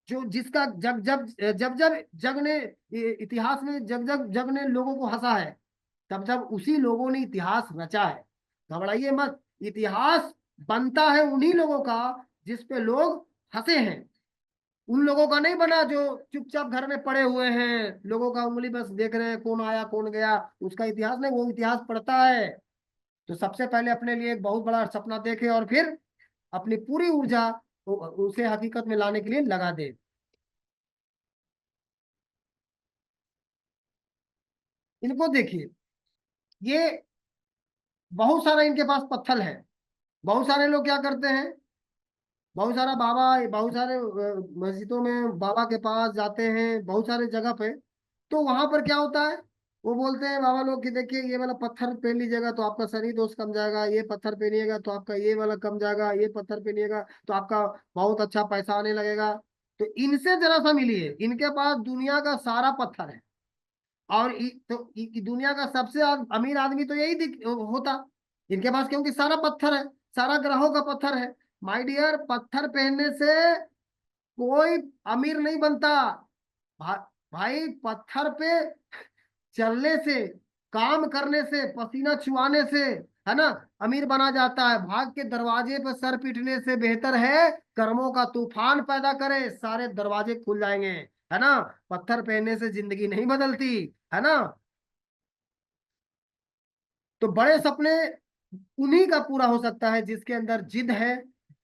Speaker 2: जो जिसका जब जब जब जब जग ने इतिहास में जब जब जग ने लोगों को हंसा है, तब जब उसी लोगों ने इतिहास रचा है। घबराइए मत, इतिहास बनता है उन्हीं लोगों का जिस पे लोग हंसे हैं। उन लोगों का नहीं बना जो चुपचाप घर में पड़े हुए हैं, लोगों का उंगली बस देख रहे हैं कौन आया कौन गया, उसका इतिहास नहीं, वो इतिहास पढ़ता है। तो सबसे पहले अपने लिए एक बहुत बड़ा सपना देखे और फिर अपनी पूरी ऊर्जा उसे हकीकत में लाने के लिए लगा दे। इनको देखिए, ये बहुत सारा इनके पास पत्थर है। बहुत सारे लोग क्या करते हैं, बहुत सारा बाबा, बहुत सारे मस्जिदों में बाबा के पास जाते हैं, बहुत सारे जगह पे। तो वहां पर क्या होता है, वो बोलते हैं बाबा लोग कि देखिए ये वाला पत्थर पहन लीजिएगा तो आपका शनि दोष कम जाएगा, ये पत्थर पहनिएगा तो आपका ये वाला कम जाएगा, ये पत्थर पहनिएगा तो आपका बहुत अच्छा पैसा आने लगेगा। तो इनसे जरा सा मिलिए, इनके पास दुनिया का सारा पत्थर है। और दुनिया का सबसे अमीर आदमी तो यही होता इनके पास, क्योंकि सारा पत्थर है, सारा ग्रहों का पत्थर है। माय डियर, पत्थर पहनने से कोई अमीर नहीं बनता। भा, भाई पत्थर पे चलने से, काम करने से, पसीना छुआने से, है ना, अमीर बना जाता है। भाग के दरवाजे पर सर पीटने से बेहतर है कर्मों का तूफान पैदा करे, सारे दरवाजे खुल जाएंगे। है ना, पत्थर पहनने से जिंदगी नहीं बदलती। है ना। तो बड़े सपने उन्हीं का पूरा हो सकता है जिसके अंदर जिद है,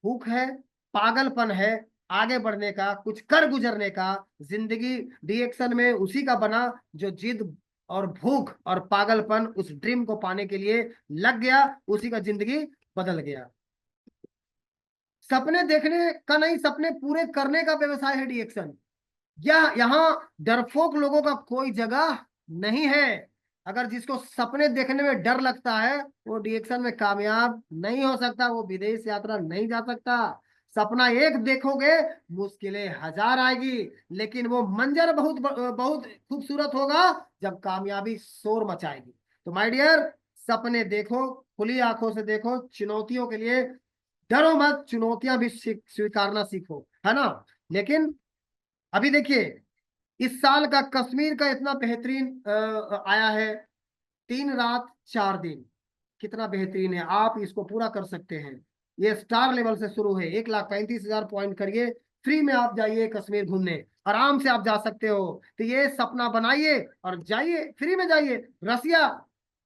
Speaker 2: भूख है, पागलपन है, आगे बढ़ने का, कुछ कर गुजरने का। जिंदगी डीएक्शन में उसी का बना जो जिद और भूख और पागलपन उस ड्रीम को पाने के लिए लग गया, उसी का जिंदगी बदल गया। सपने देखने का नहीं, सपने पूरे करने का व्यवसाय है डीएक्शन। यह यहाँ डरपोक लोगों का कोई जगह नहीं है। अगर जिसको सपने देखने में डर लगता है वो डीएक्शन में कामयाब नहीं हो सकता, वो विदेश यात्रा नहीं जा सकता। सपना एक देखोगे, मुश्किलें हजार आएगी, लेकिन वो मंजर बहुत बहुत खूबसूरत होगा जब कामयाबी शोर मचाएगी। तो माय डियर, सपने देखो, खुली आंखों से देखो, चुनौतियों के लिए डरो मत, चुनौतियां भी स्वीकारना सीखो। है ना। लेकिन अभी देखिए, इस साल का कश्मीर का इतना बेहतरीन आया है, 3 रात 4 दिन। कितना बेहतरीन है, आप इसको पूरा कर सकते हैं। ये स्टार लेवल से शुरू है, 1,35,000 पॉइंट करिए, फ्री में आप जाइए कश्मीर घूमने, आराम से आप जा सकते हो। तो ये सपना बनाइए और जाइए, फ्री में जाइए। रसिया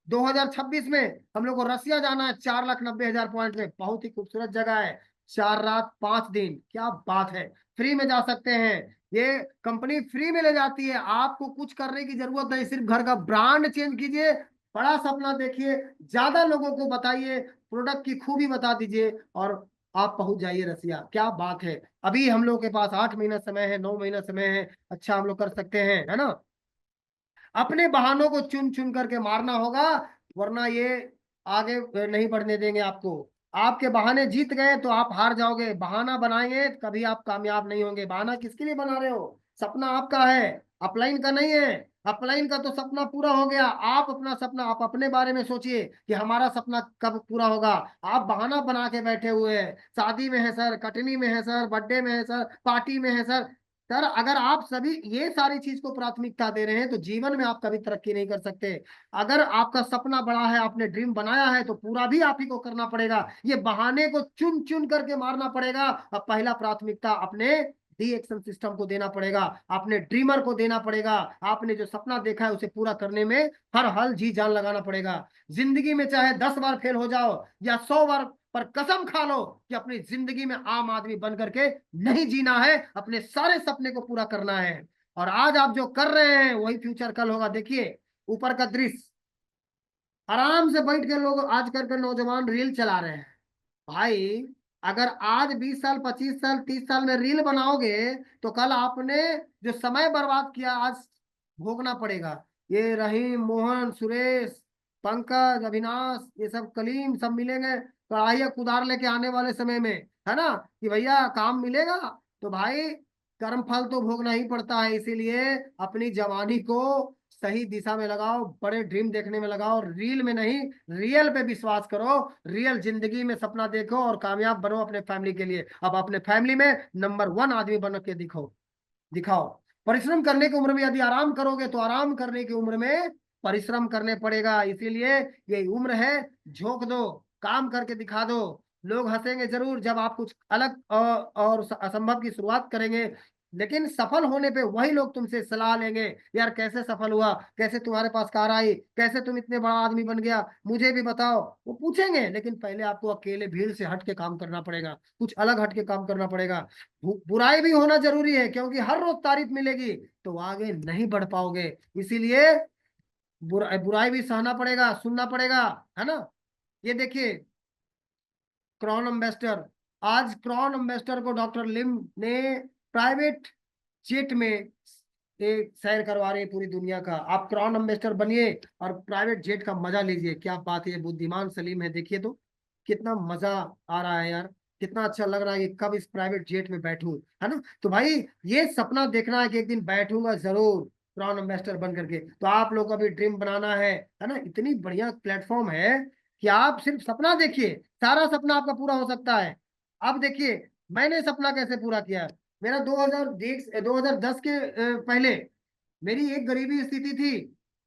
Speaker 2: 2026 में हम लोग को रसिया जाना है, 4,90,000 पॉइंट में, बहुत ही खूबसूरत जगह है। 4 रात 5 दिन, क्या बात है। फ्री में जा सकते हैं, ये कंपनी फ्री में ले जाती है, आपको कुछ करने की जरूरत नहीं, सिर्फ घर का ब्रांड चेंज कीजिए, बड़ा सपना देखिए, ज्यादा लोगों को बताइए, प्रोडक्ट की खूबी बता दीजिए और आप पहुंच जाइए रसिया। क्या बात है। अभी हम लोग के पास 8 महीना समय है, 9 महीना समय है, अच्छा हम लोग कर सकते हैं। है ना। अपने बहानों को चुन चुन करके मारना होगा, वरना ये आगे नहीं बढ़ने देंगे आपको। आपके बहाने जीत गए तो आप हार जाओगे, बहाना बनाएंगे कभी आप कामयाब नहीं होंगे। बहाना किसके लिए बना रहे हो, सपना आपका है, अपलाइन का नहीं है। अपलाइन का तो सपना पूरा हो गया, आप अपना सपना, आप अपने बारे में सोचिए कि हमारा सपना कब पूरा होगा। आप बहाना बना के बैठे हुए हैं, शादी में है सर, कटनी में है सर, बर्थडे में है सर, पार्टी में है सर। सर अगर आप सभी ये सारी चीज को प्राथमिकता दे रहे हैं तो जीवन में आप कभी तरक्की नहीं कर सकते। अगर आपका सपना बड़ा है, आपने ड्रीम बनाया है, तो पूरा भी आप ही को करना पड़ेगा, ये बहाने को चुन चुन करके मारना पड़ेगा। अब पहला प्राथमिकता अपने डी एक्शन सिस्टम को देना पड़ेगा, अपने ड्रीमर को देना पड़ेगा। आपने जो सपना देखा है उसे पूरा करने में हर हल जी जान लगाना पड़ेगा। जिंदगी में चाहे 10 बार फेल हो जाओ या 100 बार, पर कसम खा लो कि अपनी जिंदगी में आम आदमी बन करके नहीं जीना है, अपने सारे सपने को पूरा करना है। और आज आप जो कर रहे हैं वही फ्यूचर कल होगा। देखिए ऊपर का दृश्य, आराम से बैठ के लोग आजकल के नौजवान रील चला रहे हैं। भाई अगर आज 20 साल 25 साल 30 साल में रील बनाओगे तो कल आपने जो समय बर्बाद किया आज भोगना पड़ेगा। ये रहीम, मोहन, सुरेश, पंकज, अविनाश, ये सब कलीम सब मिलेंगे कढ़ाई कुदार लेके आने वाले समय में। है ना, कि भैया काम मिलेगा, तो भाई कर्म फल तो भोगना ही पड़ता है। इसीलिए अपनी जवानी को सही दिशा में लगाओ, बड़े ड्रीम देखने में लगाओ, रील में नहीं, रियल पे विश्वास करो। रियल जिंदगी में सपना देखो और कामयाब बनो अपने फैमिली के लिए। अब अपने फैमिली में नंबर 1 आदमी बन के दिखाओ। परिश्रम करने की उम्र में यदि आराम करोगे तो आराम करने की उम्र में परिश्रम करने पड़ेगा। इसीलिए ये उम्र है, झोंक दो, काम करके दिखा दो। लोग हंसेंगे जरूर जब आप कुछ अलग और असंभव की शुरुआत करेंगे, लेकिन सफल होने पे वही लोग तुमसे सलाह लेंगे, यार कैसे सफल हुआ, कैसे तुम्हारे पास कार आई, कैसे तुम इतने बड़ा आदमी बन गया, मुझे भी बताओ। वो पूछेंगे, लेकिन पहले आपको अकेले भीड़ से हट के काम करना पड़ेगा, कुछ अलग हट के काम करना पड़ेगा। बुराई भी होना जरूरी है, क्योंकि हर रोज तारीफ मिलेगी तो आगे नहीं बढ़ पाओगे। इसीलिए बुराई भी सहना पड़ेगा, सुनना पड़ेगा। है ना। ये देखिए, क्राउन एम्बेसडर आज क्रॉन एम्बेसडर को डॉक्टर लिम ने प्राइवेट जेट में एक सैर करवा रहे हैं पूरी दुनिया का। आप क्रॉन एम्बेसडर बनिए और प्राइवेट जेट का मजा लीजिए। क्या बात है, बुद्धिमान सलीम है, देखिए तो कितना मजा आ रहा है यार, कितना अच्छा लग रहा है कि कब इस प्राइवेट जेट में बैठूं, है ना। तो भाई ये सपना देखना है कि एक दिन बैठूंगा जरूर क्रॉन एम्बेसडर बन करके। तो आप लोग का भी ड्रीम बनाना है ना। इतनी बढ़िया प्लेटफॉर्म है कि आप सिर्फ सपना देखिए, सारा सपना आपका पूरा हो सकता है। अब देखिए मैंने सपना कैसे पूरा किया। मेरा 2010 के पहले मेरी एक गरीबी स्थिति थी।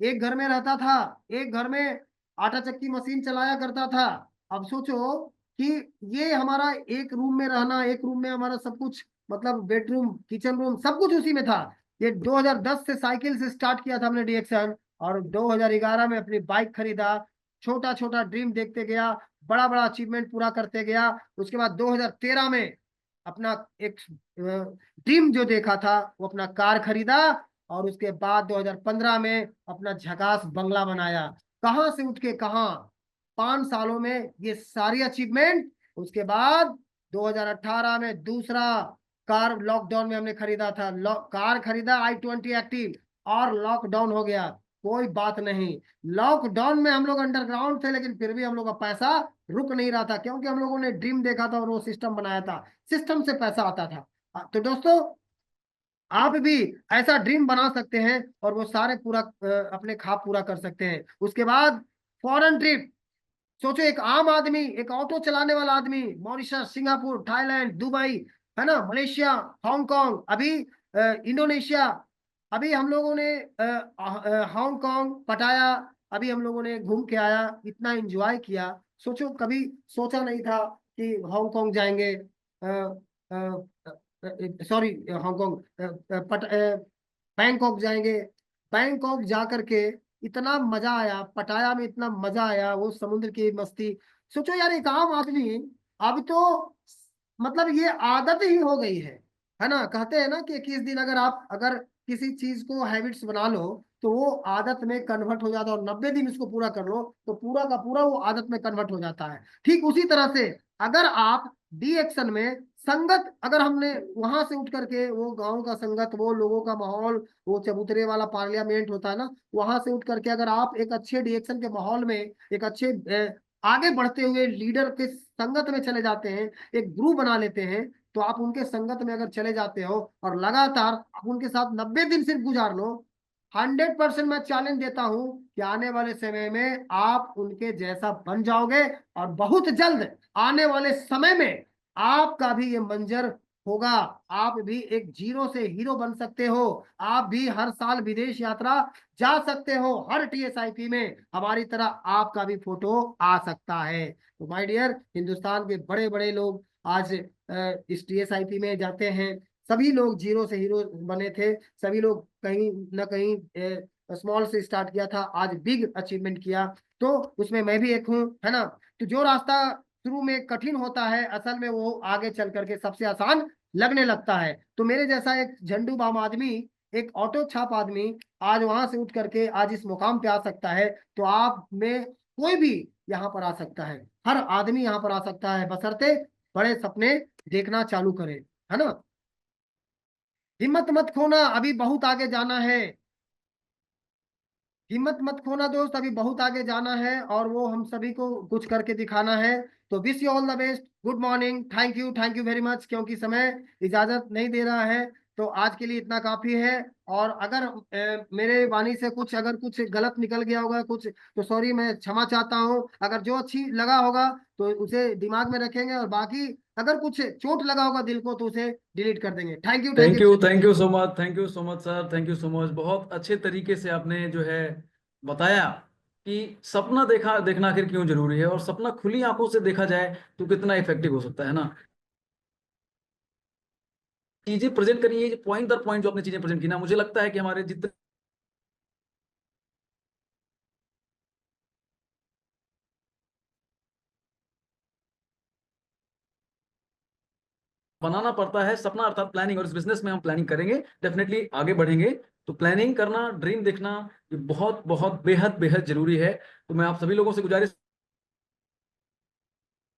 Speaker 2: एक घर में रहता था, एक घर में आटा चक्की मशीन चलाया करता था। अब सोचो कि ये हमारा एक रूम में रहना, एक रूम में हमारा सब कुछ, मतलब बेडरूम किचन रूम सब कुछ उसी में था। ये 2010 से साइकिल से स्टार्ट किया था हमने डीएक्सन, और 2011 में अपनी बाइक खरीदा। छोटा छोटा ड्रीम देखते गया, बड़ा बड़ा अचीवमेंट पूरा करते गया। उसके बाद 2013 में अपना एक ड्रीम जो देखा था वो अपना कार खरीदा। और उसके बाद 2015 में अपना झकास बंगला बनाया। कहां से उठ के कहां, 5 सालों में ये सारी अचीवमेंट। उसके बाद 2018 में दूसरा कार लॉकडाउन में हमने खरीदा था। कार खरीदा i20 एक्टिव, और लॉकडाउन हो गया। कोई बात नहीं, लॉकडाउन में हम लोग अंडरग्राउंड थे, लेकिन फिर भी हम लोग का पैसा रुक नहीं रहा था, क्योंकि हम लोगों ने ड्रीम देखा था और वो सिस्टम बनाया था। सिस्टम से पैसा आता था। तो दोस्तों आप भी ऐसा ड्रीम बना सकते हैं और वो सारे पूरा अपने ख्वाब पूरा कर सकते हैं। उसके बाद फॉरेन ट्रिप। सोचो एक आम आदमी, एक ऑटो चलाने वाला आदमी, मॉरिशस, सिंगापुर, थाईलैंड, दुबई, है ना, मलेशिया, हांगकांग, अभी इंडोनेशिया, अभी हम लोगों ने हांगकांग, पटाया, अभी हम लोगों ने घूम के आया, इतना एंजॉय किया। सोचो कभी सोचा नहीं था कि हांगकांग जाएंगे, सॉरी हांगकांग, बैंकॉक जाएंगे। बैंकॉक जा करके इतना मजा आया, पटाया में इतना मजा आया, वो समुद्र की मस्ती। सोचो यार एक आम आदमी, अब तो मतलब ये आदत ही हो गई है ना। कहते हैं ना कि 21 दिन अगर किसी चीज को हैबिट्स बना लो तो वो आदत में कन्वर्ट हो जाता है, और 90 दिन इसको पूरा कर लो तो पूरा का पूरा वो आदत में कन्वर्ट हो जाता है। ठीक उसी तरह से अगर आप डी एक्शन में संगत, अगर हमने वहां से उठ करके वो गांव का संगत, वो लोगों का माहौल, वो चबूतरे वाला पार्लियामेंट होता है ना, वहां से उठ करके अगर आप एक अच्छे डिएक्शन के माहौल में, एक अच्छे आगे बढ़ते हुए लीडर के संगत में चले जाते हैं, एक ग्रुप बना लेते हैं, तो आप उनके संगत में अगर चले जाते हो और लगातार आप उनके साथ 90 दिन सिर्फ गुजार लो, 100% मैं चैलेंज देता हूं कि आने वाले समय में आप उनके जैसा बन जाओगे। और बहुत जल्द आने वाले समय में आपका भी ये मंजर होगा। आप भी एक जीरो से हीरो बन सकते हो। आप भी हर साल विदेश यात्रा जा सकते हो। हर टीएसआईपी में हमारी तरह आपका भी फोटो आ सकता है। तो माय डियर, हिंदुस्तान के बड़े बड़े लोग आज इस टीएसआईपी में जाते हैं। सभी लोग जीरो से हीरो बने थे। सभी लोग कहीं ना कहीं स्मॉल से स्टार्ट किया था, आज बिग अचीवमेंट किया। तो उसमें मैं भी एक हूँ, है ना। तो जो रास्ता शुरू में कठिन होता है, असल में वो आगे चल करके सबसे आसान लगने लगता है। तो मेरे जैसा एक झंडू बाम आदमी, एक ऑटो छाप आदमी आज वहां से उठ करके आज इस मुकाम पे आ सकता है। तो आप में कोई भी यहाँ पर आ सकता है, हर आदमी यहाँ पर आ सकता है, बशर्ते बड़े सपने देखना चालू करे, है ना। हिम्मत मत खोना, अभी बहुत आगे जाना है। हिम्मत मत खोना दोस्त, अभी बहुत आगे जाना है और वो हम सभी को कुछ करके दिखाना है। तो wish you all the best, good morning, thank you very much. क्योंकि समय इजाजत नहीं दे रहा है, तो आज के लिए इतना काफी है। और अगर मेरे वाणी से कुछ अगर कुछ गलत निकल गया होगा कुछ, तो सॉरी, मैं क्षमा चाहता हूँ। अगर जो अच्छी लगा होगा तो उसे दिमाग में रखेंगे, और बाकी अगर कुछ चोट लगा होगा दिल को तो उसे डिलीट कर देंगे। Thank you.
Speaker 1: Thank you so much, thank you so much sir, thank you so much. बहुत अच्छे तरीके से आपने जो है बताया कि सपना देखना आखिर क्यों जरूरी है, और सपना खुली आंखों से देखा जाए तो कितना इफेक्टिव हो सकता है ना। चीजें प्रेजेंट करिए, पॉइंट दर पॉइंट जो आपने चीजें प्रेजेंट की ना, मुझे लगता है कि हमारे जितने बनाना पड़ता है सपना अर्थात प्लानिंग, और इस बिजनेस में हम प्लानिंग करेंगे, डेफिनेटली आगे बढ़ेंगे। तो प्लानिंग करना, ड्रीम देखना, ये बहुत बहुत बेहद बेहद जरूरी है। तो मैं आप सभी लोगों से गुजारिश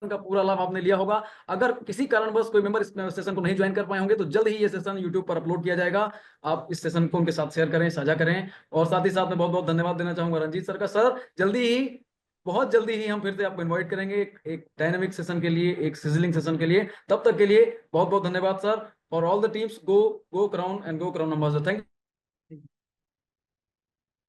Speaker 1: का पूरा लाभ आपने लिया होगा। अगर किसी कारणवश कोई मेंबर इस सेशन को नहीं ज्वाइन कर पाए होंगे तो जल्द ही ये सेशन यूट्यूब पर अपलोड किया जाएगा। आप इस सेशन को उनके साथ शेयर करें, साझा करें। और साथ ही साथ मैं बहुत बहुत धन्यवाद देना चाहूंगा रंजीत सर का। सर जल्दी ही, बहुत जल्दी ही हम फिर से आपको इन्वाइट करेंगे एक डायनामिक सेशन के लिए, एक सिजलिंग सेशन के लिए। तब तक के लिए बहुत बहुत धन्यवाद sir. For all the teams, go crown and go crown ambassador. Thank